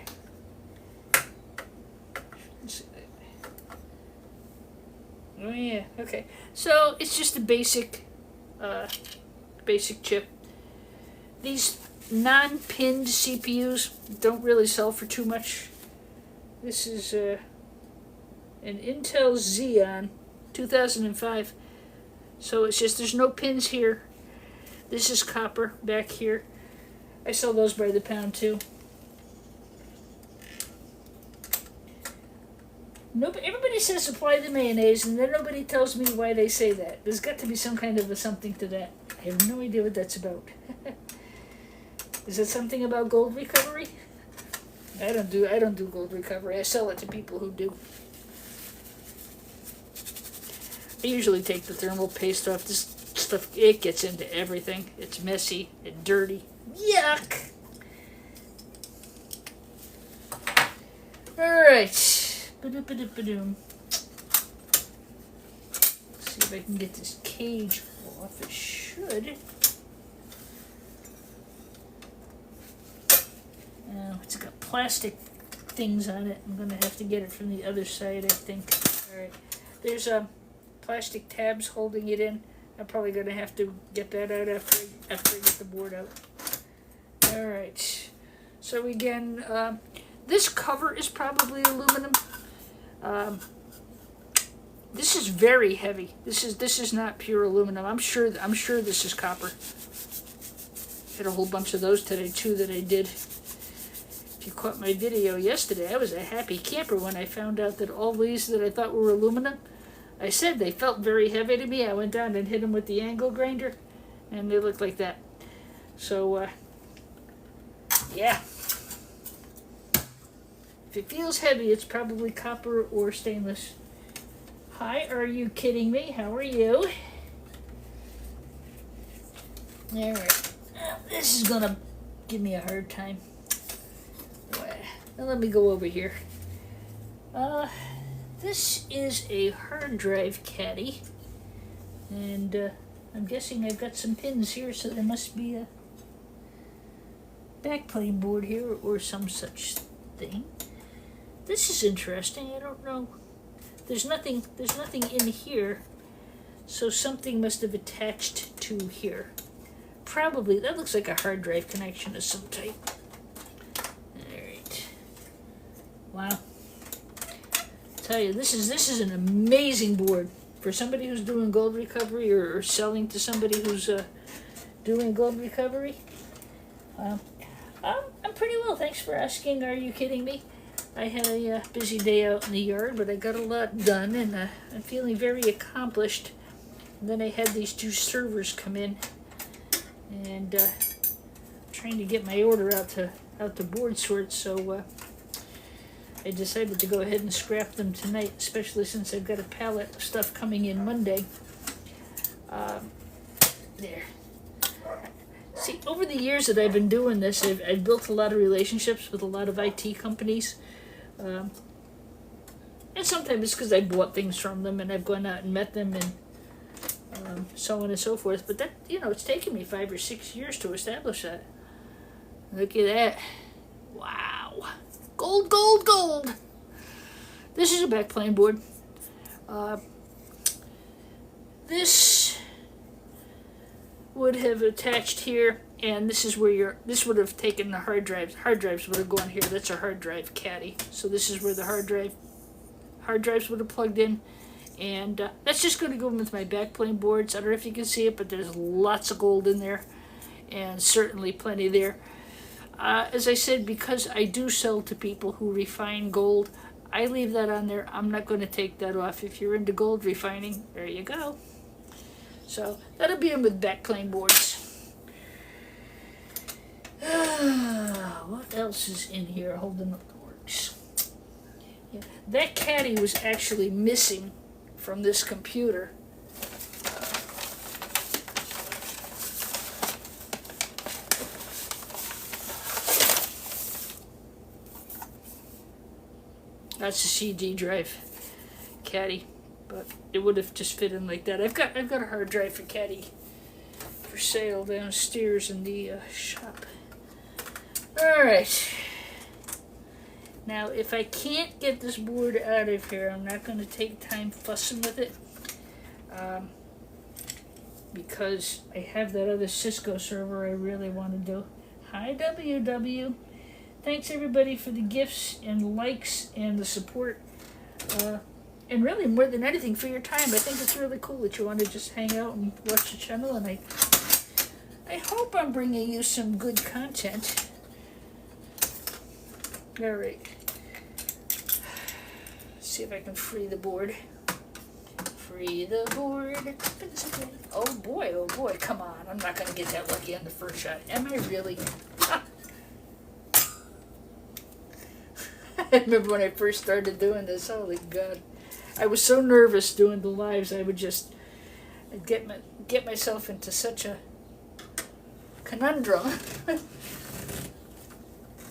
Oh yeah, okay. So it's just a basic chip. These non-pinned CPUs don't really sell for too much. This is an Intel Xeon 2005. So it's just there's no pins here. This is copper back here. I sell those by the pound too. Everybody says apply the mayonnaise, and then nobody tells me why they say that. There's got to be some kind of a something to that. I have no idea what that's about. Is it something about gold recovery? I don't do gold recovery. I sell it to people who do. I usually take the thermal paste off. This stuff, it gets into everything. It's messy and dirty. Yuck! Alright. Ba-da-ba-da-ba-doom. See if I can get this cage off. It should. It's got plastic things on it. I'm going to have to get it from the other side, I think. Alright. There's plastic tabs holding it in. I'm probably going to have to get that out after I get the board out. Alright. So again, this cover is probably aluminum. This is very heavy. This is not pure aluminum. I'm sure this is copper. Had a whole bunch of those today too that I did. If you caught my video yesterday, I was a happy camper when I found out that all these that I thought were aluminum, I said they felt very heavy to me. I went down and hit them with the angle grinder, and they looked like that. So, yeah. If it feels heavy, it's probably copper or stainless. Hi, are you kidding me? How are you? Alright. This is gonna give me a hard time. Now let me go over here. This is a hard drive caddy. And I'm guessing I've got some pins here, so there must be a backplane board here or some such thing. This is interesting. I don't know. There's nothing in here, so something must have attached to here. Probably that looks like a hard drive connection of some type. Alright. Wow. Tell you, this is an amazing board for somebody who's doing gold recovery or selling to somebody who's doing gold recovery. I'm pretty well, thanks for asking. Are you kidding me? I had a busy day out in the yard, but I got a lot done, and I'm feeling very accomplished. And then I had these two servers come in, and trying to get my order out to board sort, so I decided to go ahead and scrap them tonight, especially since I've got a pallet of stuff coming in Monday. There. See, over the years that I've been doing this, I've built a lot of relationships with a lot of IT companies. And sometimes it's because I bought things from them and I've gone out and met them and so on and so forth. But that, it's taken me 5 or 6 years to establish that. Look at that. Wow. Gold, gold, gold. This is a backplane board. This would have attached here, and this is where this would have taken the hard drives. Hard drives would have gone here. That's a hard drive caddy. So this is where the hard drives would have plugged in, and that's just going to go in with my backplane boards. I don't know if you can see it, but there's lots of gold in there, and certainly plenty there. As I said, because I do sell to people who refine gold, I leave that on there. I'm not going to take that off. If you're into gold refining, there you go. So that'll be in with backplane boards. What else is in here holding up the works? Yeah, that caddy was actually missing from this computer. That's a CD drive caddy, but it would have just fit in like that. I've got a hard drive for caddy for sale downstairs in the shop. All right. Now, if I can't get this board out of here, I'm not going to take time fussing with it, because I have that other Cisco server I really want to do. Hi, WW. Thanks everybody for the gifts and likes and the support, and really more than anything for your time. I think it's really cool that you want to just hang out and watch the channel, and I hope I'm bringing you some good content. All right, see if I can free the board. Free the board. Oh boy, come on. I'm not going to get that lucky on the first shot. Am I really? I remember when I first started doing this. Holy God. I was so nervous doing the lives. I would just I'd get myself into such a conundrum.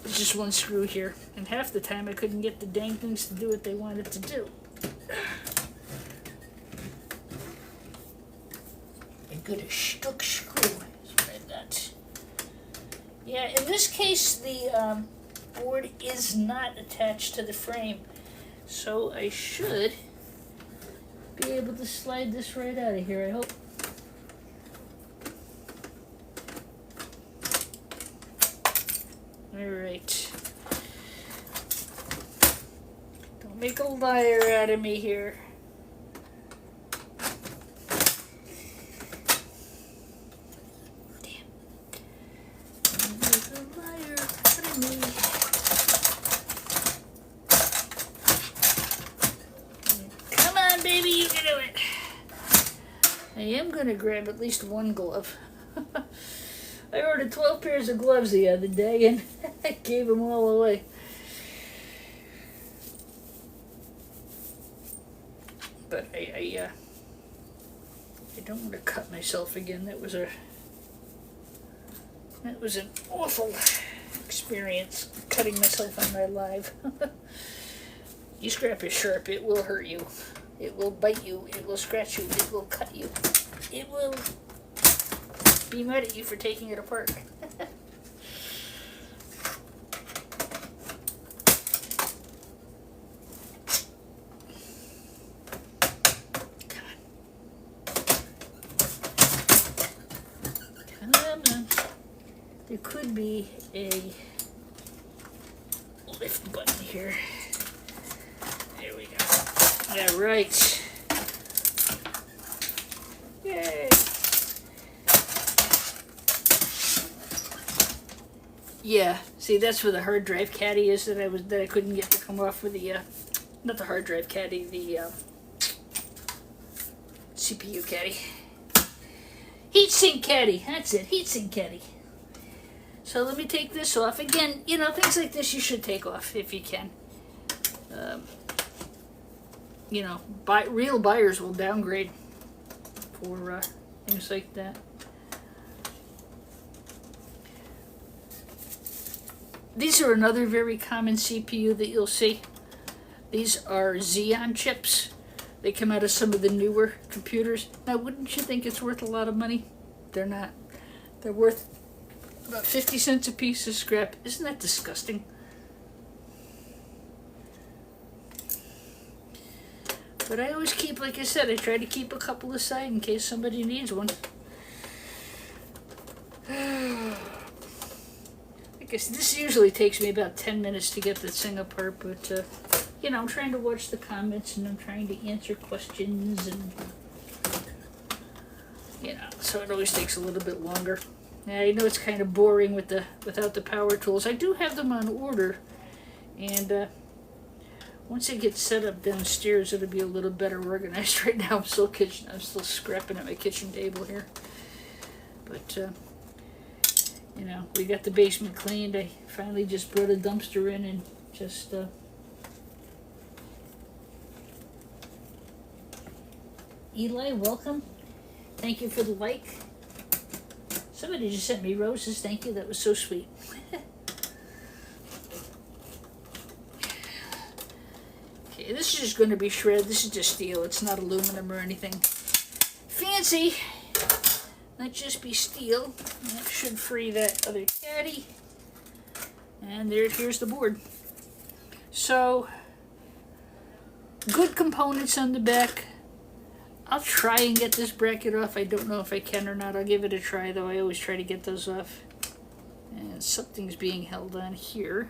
It's just one screw here, and half the time I couldn't get the dang things to do what they wanted to do. A good stuck screw is what I got. Yeah, in this case, the board is not attached to the frame, so I should be able to slide this right out of here, I hope. Alright. Don't make a liar out of me here. Damn. Don't make a liar out of me. Come on, baby, you can do it. I am going to grab at least one glove. I ordered 12 pairs of gloves the other day and I gave them all away. But I don't want to cut myself again. That was an awful experience, cutting myself on my live. You scrap is sharp. It will hurt you. It will bite you. It will scratch you. It will cut you. It will be mad at you for taking it apart. Come on. There could be a lift button here. There we go. All right. Yay. Yeah, see, that's where the hard drive caddy is that I couldn't get to come off with the not the hard drive caddy, the CPU caddy. Heatsink caddy, that's it, heatsink caddy. So let me take this off. Again, you know, things like this you should take off if you can. You know, real buyers will downgrade for things like that. These are another very common CPU that you'll see. These are Xeon chips. They come out of some of the newer computers. Now, wouldn't you think it's worth a lot of money? They're not. They're worth about 50 cents a piece of scrap. Isn't that disgusting? But I always keep, like I said, I try to keep a couple aside in case somebody needs one. This usually takes me about 10 minutes to get this thing apart, but, you know, I'm trying to watch the comments and I'm trying to answer questions and, you know, so it always takes a little bit longer. Now, I know it's kind of boring without the power tools. I do have them on order, and once it gets set up downstairs, it'll be a little better organized. Right now, I'm still scrapping at my kitchen table here, but, you know, we got the basement cleaned. I finally just brought a dumpster in and just, Eli, welcome. Thank you for the like. Somebody just sent me roses. Thank you. That was so sweet. Okay, this is just going to be shred. This is just steel. It's not aluminum or anything fancy. Let's just be steel. That should free that other caddy. And here's the board. So, good components on the back. I'll try and get this bracket off. I don't know if I can or not. I'll give it a try, though. I always try to get those off. And something's being held on here.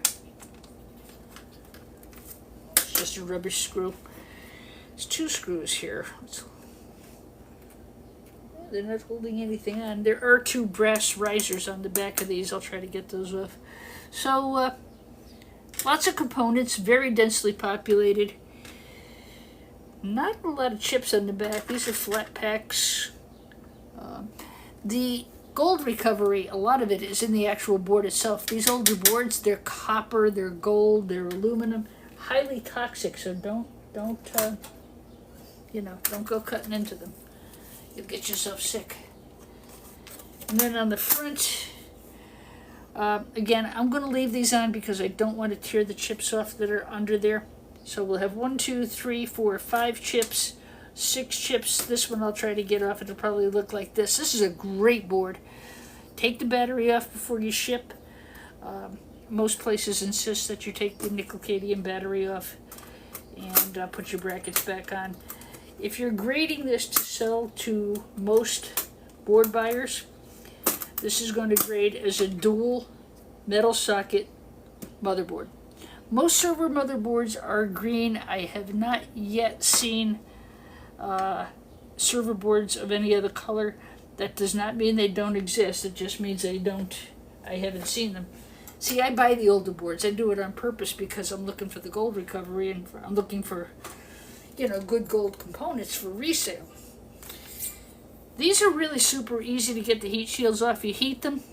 It's just a rubber screw. There's two screws here. They're not holding anything on. There are two brass risers on the back of these. I'll try to get those off. So, lots of components, very densely populated. Not a lot of chips on the back. These are flat packs. The gold recovery, a lot of it is in the actual board itself. These older boards, they're copper, they're gold, they're aluminum. Highly toxic, so don't You know, don't go cutting into them. You'll get yourself sick. And then on the front, again, I'm going to leave these on because I don't want to tear the chips off that are under there. So we'll have 1, 2, 3, 4, 5 chips, 6 chips. This one I'll try to get off. It'll probably look like this. This is a great board. Take the battery off before you ship. Most places insist that you take the nickel-cadmium battery off and put your brackets back on. If you're grading this to sell to most board buyers, this is going to grade as a dual metal socket motherboard. Most server motherboards are green. I have not yet seen server boards of any other color. That does not mean they don't exist. It just means I haven't seen them. See, I buy the older boards. I do it on purpose because I'm looking for the gold recovery and I'm looking for, you know, good gold components for resale. These are really super easy to get the heat shields off. You heat them,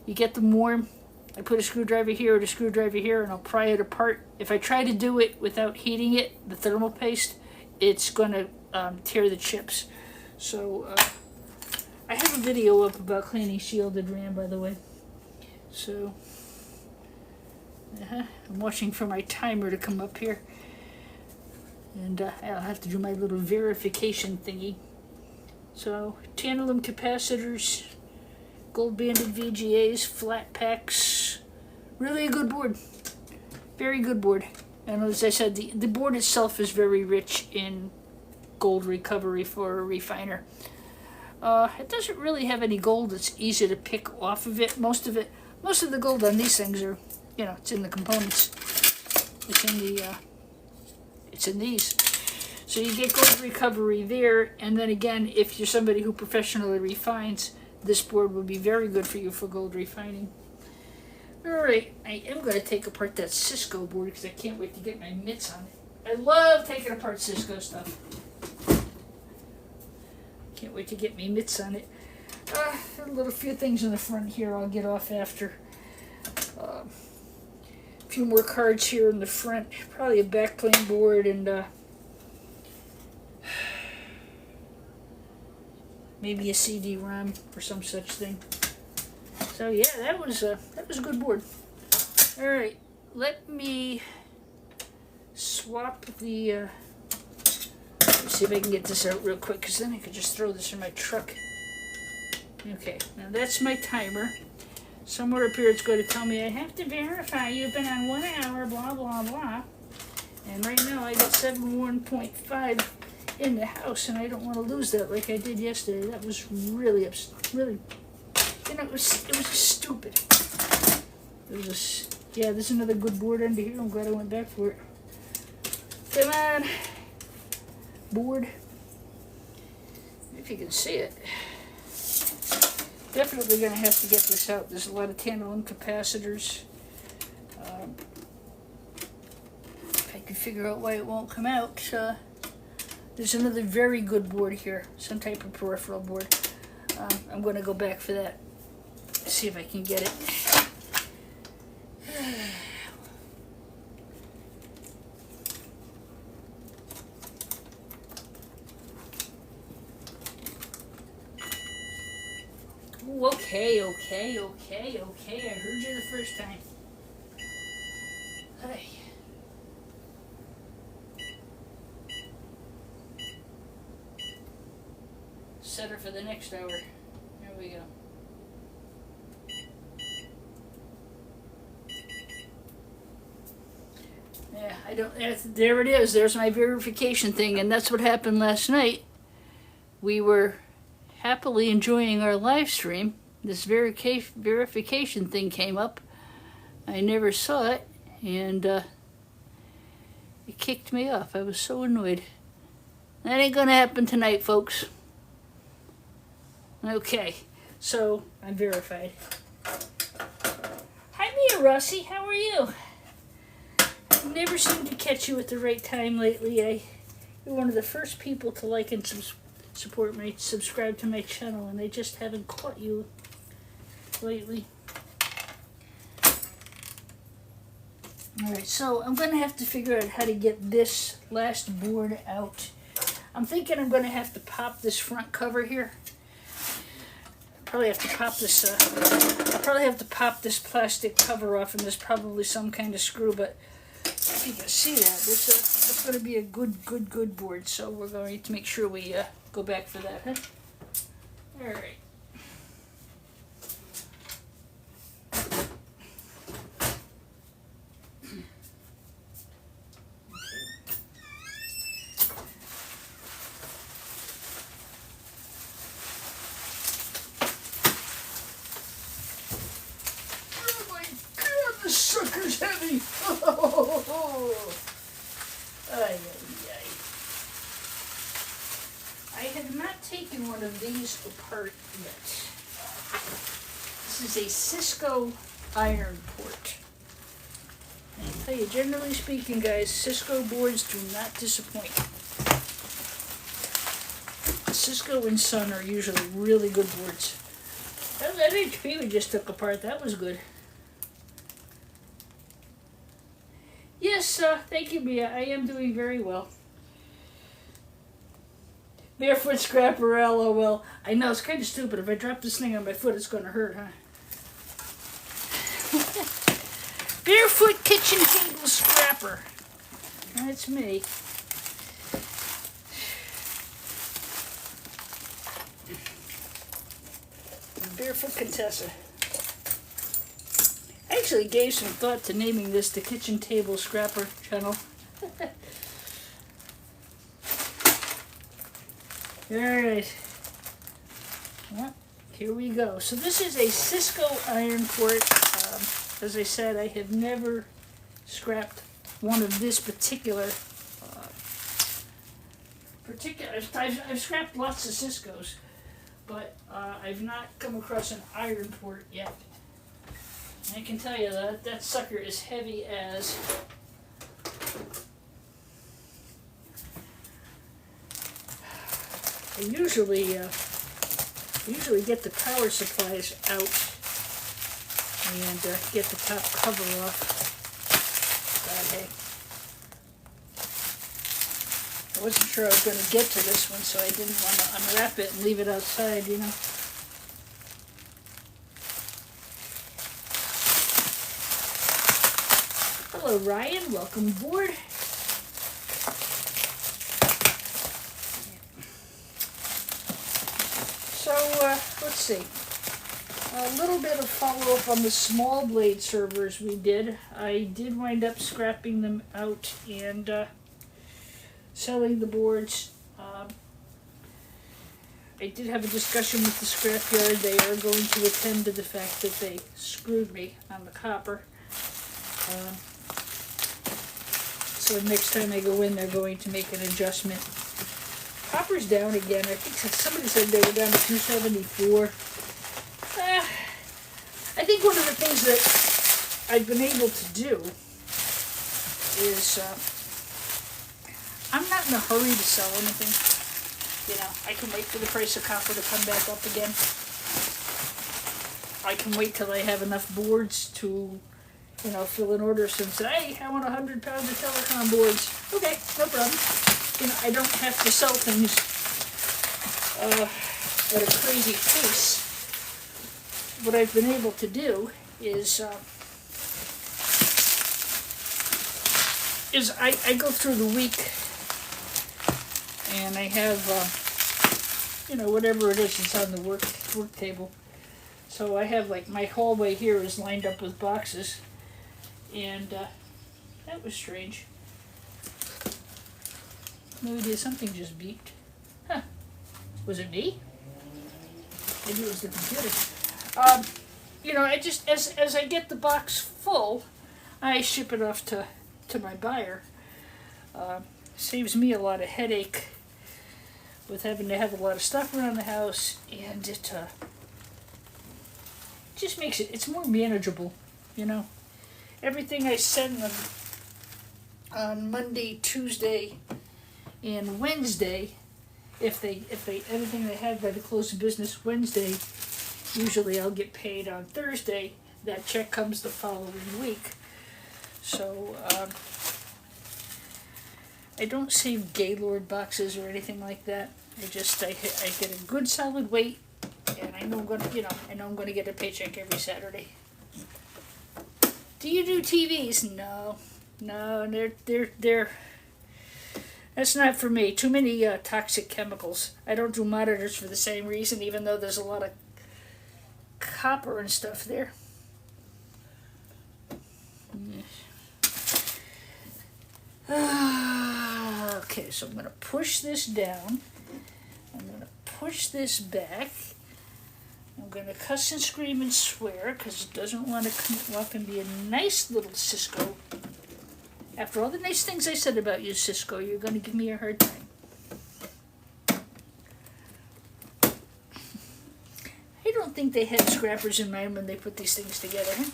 you get them warm. I put a screwdriver here and a screwdriver here and I'll pry it apart. If I try to do it without heating it, the thermal paste, it's going to tear the chips. So I have a video up about cleaning shielded RAM, by the way. So I'm watching for my timer to come up here. And I'll have to do my little verification thingy. So, tantalum capacitors, gold banded VGAs, flat packs. Really a good board. Very good board. And as I said, the board itself is very rich in gold recovery for a refiner. It doesn't really have any gold. It's easy to pick off of it. Most of the gold on these things are, you know, it's in the components. It's in these. So you get gold recovery there, and then again, if you're somebody who professionally refines, this board will be very good for you for gold refining. Alright, I am going to take apart that Cisco board because I can't wait to get my mitts on it. I love taking apart Cisco stuff. Can't wait to get my mitts on it. A few things in the front here I'll get off after. A few more cards here in the front. Probably a backplane board and maybe a CD-ROM or some such thing. So yeah, that was a good board. All right, let me swap the. Let's see if I can get this out real quick, because then I could just throw this in my truck. Okay, now that's my timer. Somewhere up here it's going to tell me I have to verify you've been on 1 hour, blah blah blah. And right now I got 71.5 in the house, and I don't want to lose that like I did yesterday. That was really, you know, it was stupid. Yeah, there's another good board under here. I'm glad I went back for it. Come on, board. If you can see it. Definitely going to have to get this out. There's a lot of tantalum capacitors. If I can figure out why it won't come out. There's another very good board here. Some type of peripheral board. I'm going to go back for that. See if I can get it. Ooh, okay. I heard you the first time. Hey. Set her for the next hour. There we go. Yeah, there it is. There's my verification thing, and that's what happened last night. We were happily enjoying our live stream. This verification thing came up. I never saw it, and it kicked me off. I was so annoyed. That ain't gonna happen tonight, folks. Okay, so I'm verified. Hi, Mia Rossi. How are you? I've never seemed to catch you at the right time lately. You're one of the first people to like and subscribe to my channel, and I just haven't caught you lately. Alright, so I'm going to have to figure out how to get this last board out. I'm thinking I'm going to have to pop this front cover here. Probably have to pop this, I'll probably have to pop this plastic cover off, and there's probably some kind of screw, but if you can see that, that's going to be a good board, so we're going to make sure we go back for that, huh? Alright. Sucker's heavy. Ay, ay, ay. I have not taken one of these apart yet. This is a Cisco iron port. And I tell you, generally speaking, guys, Cisco boards do not disappoint. Cisco and Sun are usually really good boards. That HP we just took apart, that was good. Yes, thank you, Mia. I am doing very well. Barefoot scrapper, LOL. I know, it's kind of stupid. If I drop this thing on my foot, it's going to hurt, huh? Barefoot kitchen table scrapper. That's me. Barefoot Contessa. I actually gave some thought to naming this the Kitchen Table Scrapper channel. Alright. Well, here we go. So this is a Cisco iron port. As I said, I have never scrapped one of this particular... I've scrapped lots of Ciscos, but I've not come across an iron port yet. I can tell you that sucker is heavy as. I usually get the power supplies out and get the top cover off. But hey, I wasn't sure I was going to get to this one, so I didn't want to unwrap it and leave it outside, you know. Hello, Ryan. Welcome aboard. So, let's see. A little bit of follow-up on the small blade servers we did. I did wind up scrapping them out and selling the boards. I did have a discussion with the scrapyard. They are going to attend to the fact that they screwed me on the copper. So next time I go in, they're going to make an adjustment. Copper's down again. I think somebody said they were down to 274. I think one of the things that I've been able to do is I'm not in a hurry to sell anything. You know, I can wait for the price of copper to come back up again. I can wait till I have enough boards to, you know, fill an order and say, hey, I want 100 pounds of telecom boards. Okay, no problem. You know, I don't have to sell things at a crazy pace. What I've been able to do is I go through the week and I have, you know, whatever it is that's on the work table. So I have, like, my hallway here is lined up with boxes. And that was strange. No idea, something just beeped. Huh. Was it me? Maybe it was the computer. You know, I just, as I get the box full, I ship it off to my buyer. Saves me a lot of headache with having to have a lot of stuff around the house, and it just makes it's more manageable, you know. Everything I send them on Monday, Tuesday, and Wednesday, if anything they have by the close of business Wednesday, usually I'll get paid on Thursday. That check comes the following week. So I I don't save Gaylord boxes or anything like that. I get a good solid weight, and I know I'm gonna get a paycheck every Saturday. Do you do TVs? No, they're that's not for me. Too many toxic chemicals. I don't do monitors for the same reason, even though there's a lot of copper and stuff there. Okay, so I'm going to push this down. I'm going to push this back. I'm going to cuss and scream and swear because it doesn't want to come up and be a nice little Cisco. After all the nice things I said about you, Cisco, you're going to give me a hard time. I don't think they had scrappers in mind when they put these things together. Huh?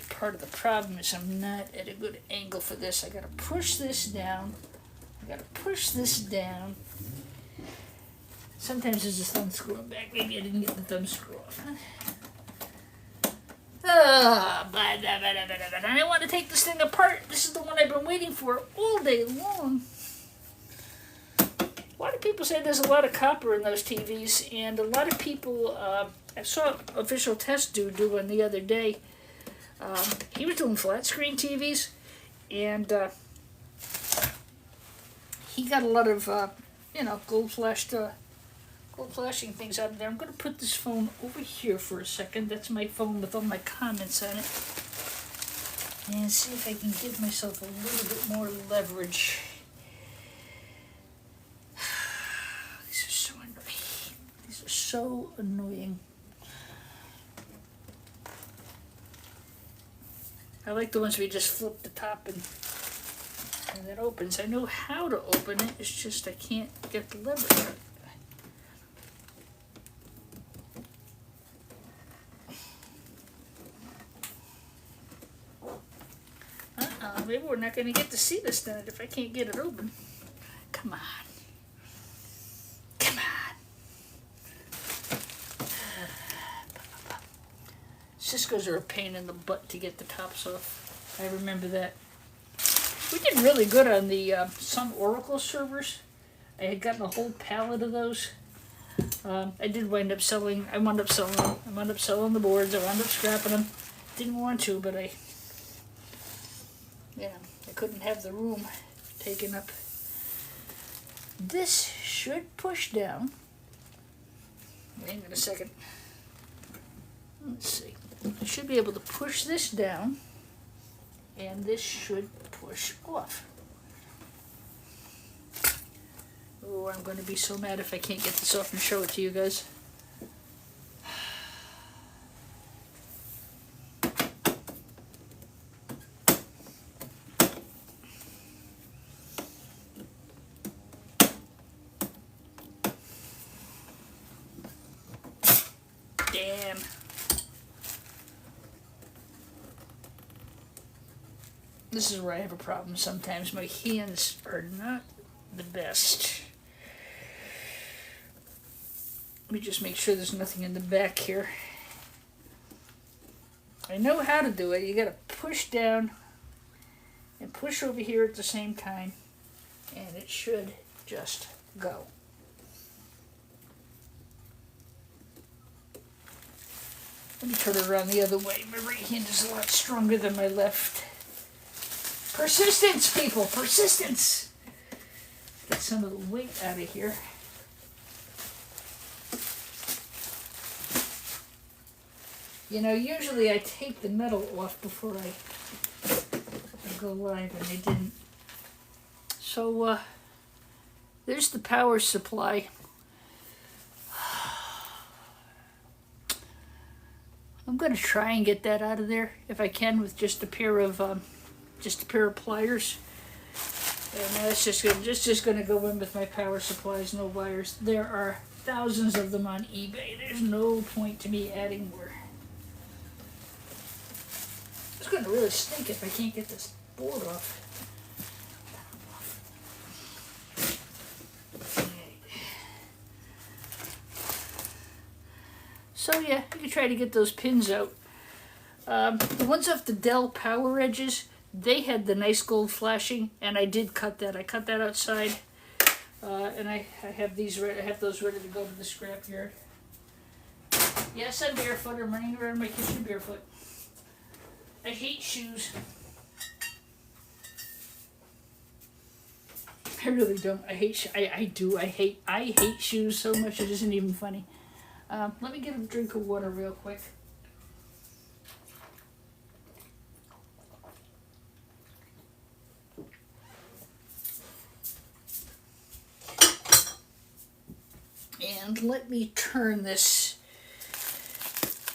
Part of the problem is I'm not at a good angle for this. I got to push this down. I got to push this down. Sometimes there's a thumb screw back. Maybe I didn't get the thumb screw off. Huh? I want to take this thing apart. This is the one I've been waiting for all day long. A lot of people say there's a lot of copper in those TVs, and a lot of people, I saw Official Test do one the other day. He was doing flat screen TVs, and he got a lot of, gold flashing things out of there. I'm going to put this phone over here for a second. That's my phone with all my comments on it. And see if I can give myself a little bit more leverage. These are so annoying. These are so annoying. I like the ones where you just flip the top and it opens. I know how to open it, it's just I can't get the lever. Maybe we're not going to get to see this then if I can't get it open. Come on. Come on. Cisco's are a pain in the butt to get the tops off. I remember that. We did really good on the Sun Oracle servers. I had gotten a whole pallet of those. I did wind up selling. I wound up selling them. I wound up selling the boards. I wound up scrapping them. Didn't want to, but I couldn't have the room taken up. This should push down. Hang on a second. Let's see. I should be able to push this down, and this should push off. Oh, I'm going to be so mad if I can't get this off and show it to you guys. Damn. This is where I have a problem sometimes. My hands are not the best. Let me just make sure there's nothing in the back here. I know how to do it. You gotta push down and push over here at the same time, and it should just go. Let me turn it around the other way. My right hand is a lot stronger than my left. Persistence, people, persistence. Get some of the weight out of here. You know, usually I take the metal off before I go live, and I didn't. So, there's the power supply. I'm going to try and get that out of there if I can with just a pair of pliers. And that's just going to go in with my power supplies, no wires. There are thousands of them on eBay. There's no point to me adding more. It's going to really stink if I can't get this board off. So yeah, you can try to get those pins out. The ones off the Dell Power Edges, they had the nice gold flashing, and I did cut that. I cut that outside, and I have these. I have those ready to go to the scrapyard. Yes, I'm barefoot. I'm running around my kitchen barefoot. I hate shoes. I really don't. I hate. I do. I hate shoes so much it isn't even funny. Let me get a drink of water real quick. And let me turn this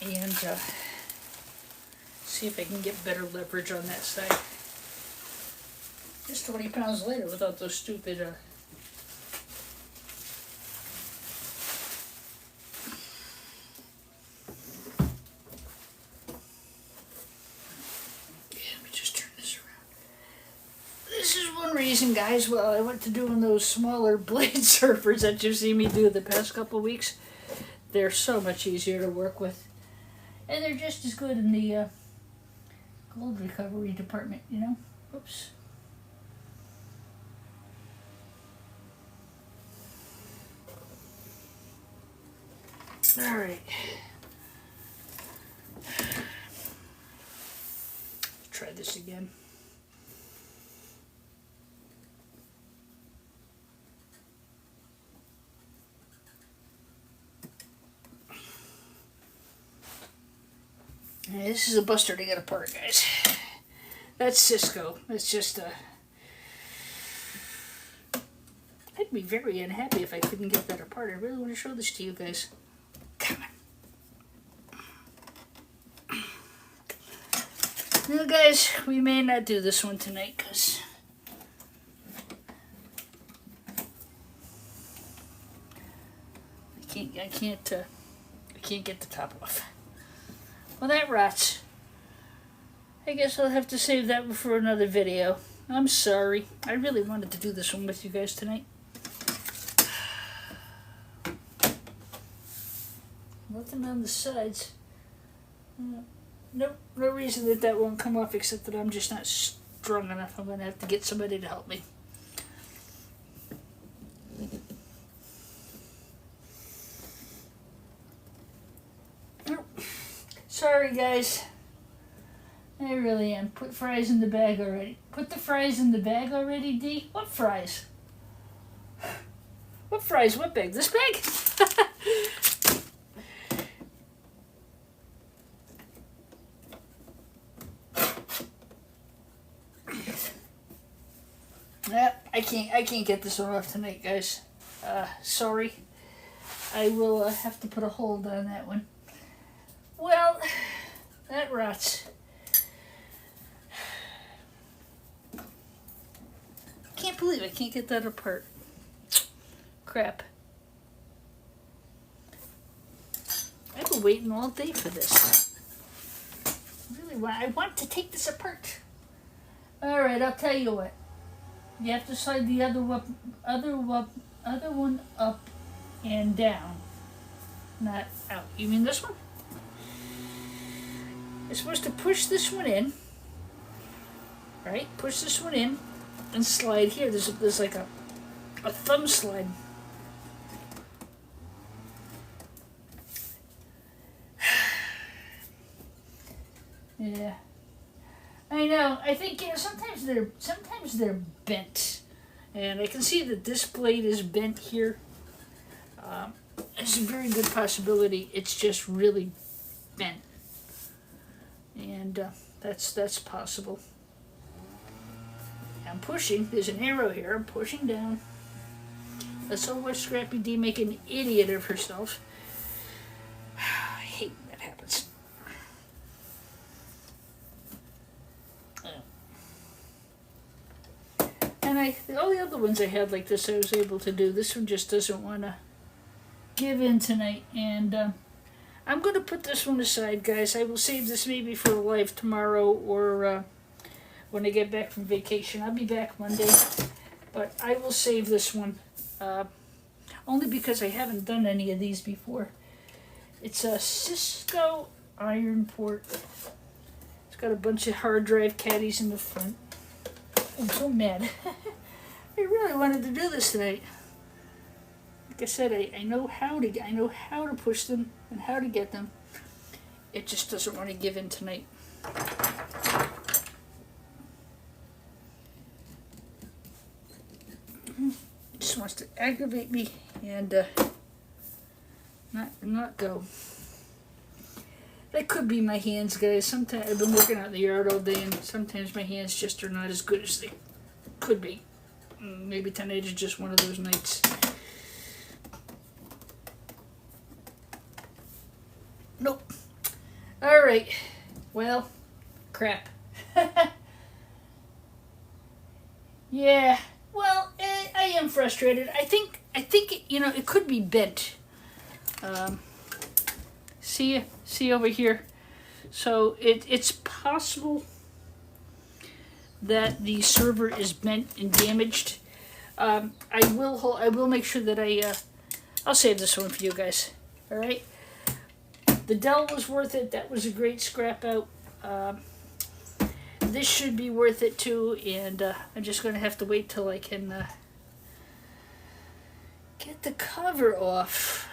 and see if I can get better leverage on that side. Just 20 pounds later without those stupid yeah, let me just turn this around. This is one reason, guys, well, I went to doing those smaller blade surfers that you've seen me do the past couple weeks. They're so much easier to work with. And they're just as good in the gold recovery department, you know? Oops. All right. Try this again. Yeah, this is a buster to get apart, guys. That's Cisco. It's just I'd be very unhappy if I couldn't get that apart. I really want to show this to you guys. Come on. Now, guys, we may not do this one tonight because I can't get the top off. Well, that rots. I guess I'll have to save that for another video. I'm sorry. I really wanted to do this one with you guys tonight. Nothing on the sides. Nope, no reason that won't come off except that I'm just not strong enough. I'm going to have to get somebody to help me. Sorry, guys. I really am. Put fries in the bag already. Put the fries in the bag already, D? What fries? What fries? What bag? This bag? Yep, I can't get this one off tonight, guys. Sorry. I will have to put a hold on that one. Well, that rots. Can't believe I can't get that apart. Crap. I've been waiting all day for this. I want to take this apart. Alright, I'll tell you what. You have to slide the other one up and down. Not out. You mean this one? You're supposed to push this one in. Right? Push this one in and slide here. There's like a thumb slide. Yeah. I know. I think sometimes they're bent, and I can see that this blade is bent here. It's a very good possibility it's just really bent, and that's possible. I'm pushing. There's an arrow here. I'm pushing down. Let's all watch Scrappy D make an idiot of herself. I hate when that happens. And all the other ones I had like this I was able to do. This one just doesn't want to give in tonight. And I'm going to put this one aside, guys. I will save this maybe for a live tomorrow or when I get back from vacation. I'll be back Monday. But I will save this one. Only because I haven't done any of these before. It's a Cisco Iron Port got a bunch of hard drive caddies in the front. I'm so mad. I really wanted to do this tonight. Like I said, I know how to push them and how to get them. It just doesn't want to give in tonight. It just wants to aggravate me and not go. That could be my hands, guys. Sometimes I've been working out in the yard all day, and sometimes my hands just are not as good as they could be. Maybe tonight is just one of those nights. Nope. All right. Well, crap. Yeah. Well, I am frustrated. I think it could be bent. See over here. So it's possible that the server is bent and damaged. I will make sure that I'll save this one for you guys. All right. The Dell was worth it. That was a great scrap out. This should be worth it too, and I'm just going to have to wait till I can get the cover off.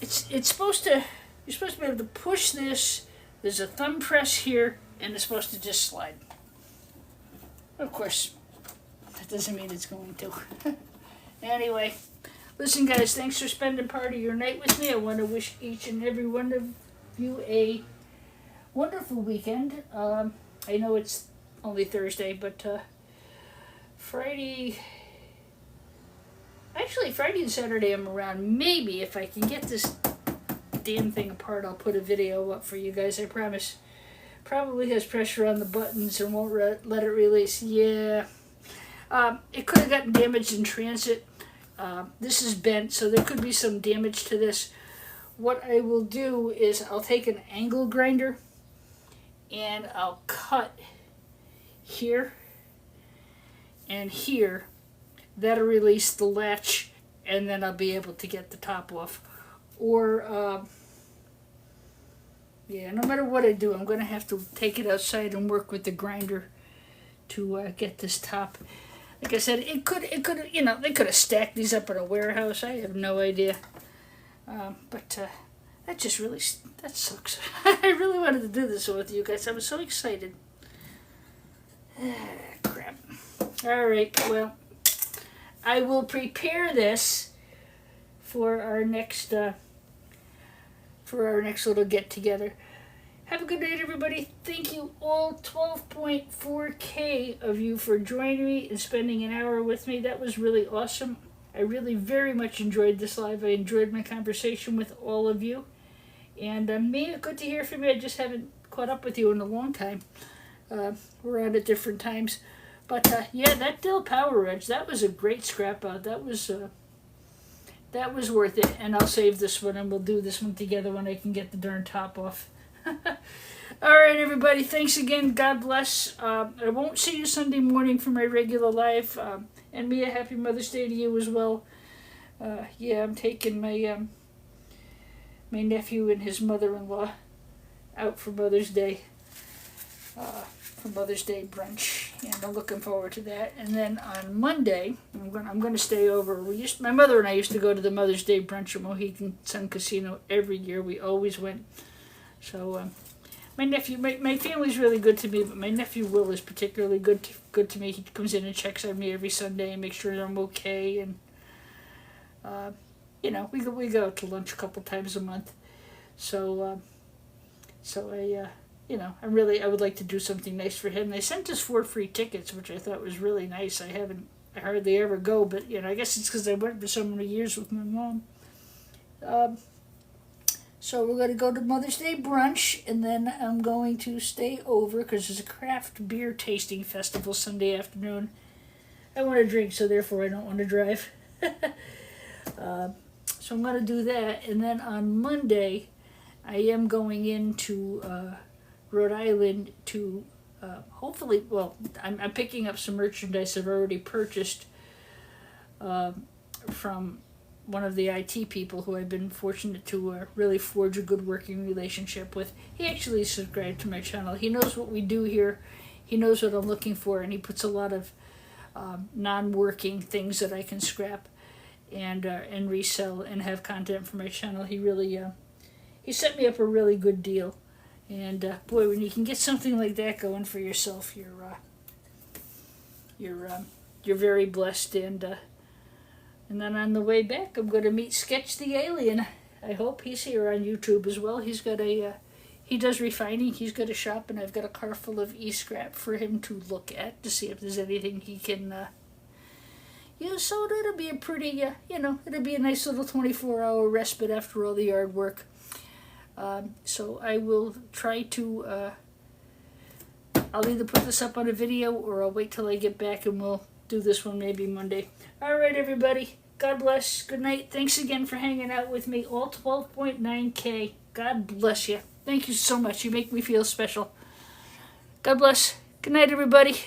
It's supposed to. You're supposed to be able to push this. There's a thumb press here, and it's supposed to just slide. Of course, that doesn't mean it's going to. Anyway, listen, guys. Thanks for spending part of your night with me. I want to wish each and every one of you a wonderful weekend. I know it's only Thursday, but Friday and Saturday I'm around. Maybe if I can get this damn thing apart, I'll put a video up for you guys, I promise. Probably has pressure on the buttons and won't let it release. Yeah. It could have gotten damaged in transit. This is bent, so there could be some damage to this. What I will do is I'll take an angle grinder and I'll cut here and here. That'll release the latch, and then I'll be able to get the top off. Or, yeah, no matter what I do, I'm going to have to take it outside and work with the grinder to get this top. Like I said, it could, they could have stacked these up in a warehouse. I have no idea. But that just really, that sucks. I really wanted to do this with you guys. I was so excited. Crap. All right, well, I will prepare this for our next little get together. Have a good night, everybody. Thank you all 12.4K of you for joining me and spending an hour with me. That was really awesome. I really very much enjoyed this live. I enjoyed my conversation with all of you. And good to hear from you. I just haven't caught up with you in a long time. We're on at different times. But yeah, that Dell PowerEdge, that was a great scrap out. That was worth it. And I'll save this one, and we'll do this one together when I can get the darn top off. All right, everybody. Thanks again. God bless. I won't see you Sunday morning for my regular live. And Mia, happy Mother's Day to you as well. Yeah, I'm taking my my nephew and his mother-in-law out for Mother's Day. For Mother's Day brunch, and I'm looking forward to that. And then on Monday, I'm going to stay over. My mother and I used to go to the Mother's Day brunch at Mohegan Sun Casino every year. We always went. So my nephew, my family's really good to me, but my nephew Will is particularly good to me. He comes in and checks on me every Sunday and makes sure I'm okay. And we go out to lunch a couple times a month. So I would like to do something nice for him. They sent us 4 free tickets, which I thought was really nice. I hardly ever go, but I guess it's because I went for so many years with my mom. So we're going to go to Mother's Day brunch, and then I'm going to stay over because there's a craft beer tasting festival Sunday afternoon. I want to drink, so therefore I don't want to drive. So I'm going to do that, and then on Monday I am going into Rhode Island to hopefully, I'm picking up some merchandise I've already purchased from one of the IT people who I've been fortunate to really forge a good working relationship with. He actually subscribed to my channel. He knows what we do here. He knows what I'm looking for, and he puts a lot of non-working things that I can scrap and resell and have content for my channel. He really he set me up a really good deal. And boy, when you can get something like that going for yourself, you're very blessed. And then on the way back, I'm going to meet Sketch the Alien. I hope he's here on YouTube as well. He's got he does refining. He's got a shop, and I've got a car full of e-scrap for him to look at to see if there's anything he can use. So it'll be a pretty, it'll be a nice little 24-hour respite after all the yard work. So I will try to, I'll either put this up on a video or I'll wait till I get back and we'll do this one maybe Monday. All right, everybody. God bless. Good night. Thanks again for hanging out with me. All 12.9K. God bless you. Thank you so much. You make me feel special. God bless. Good night, everybody.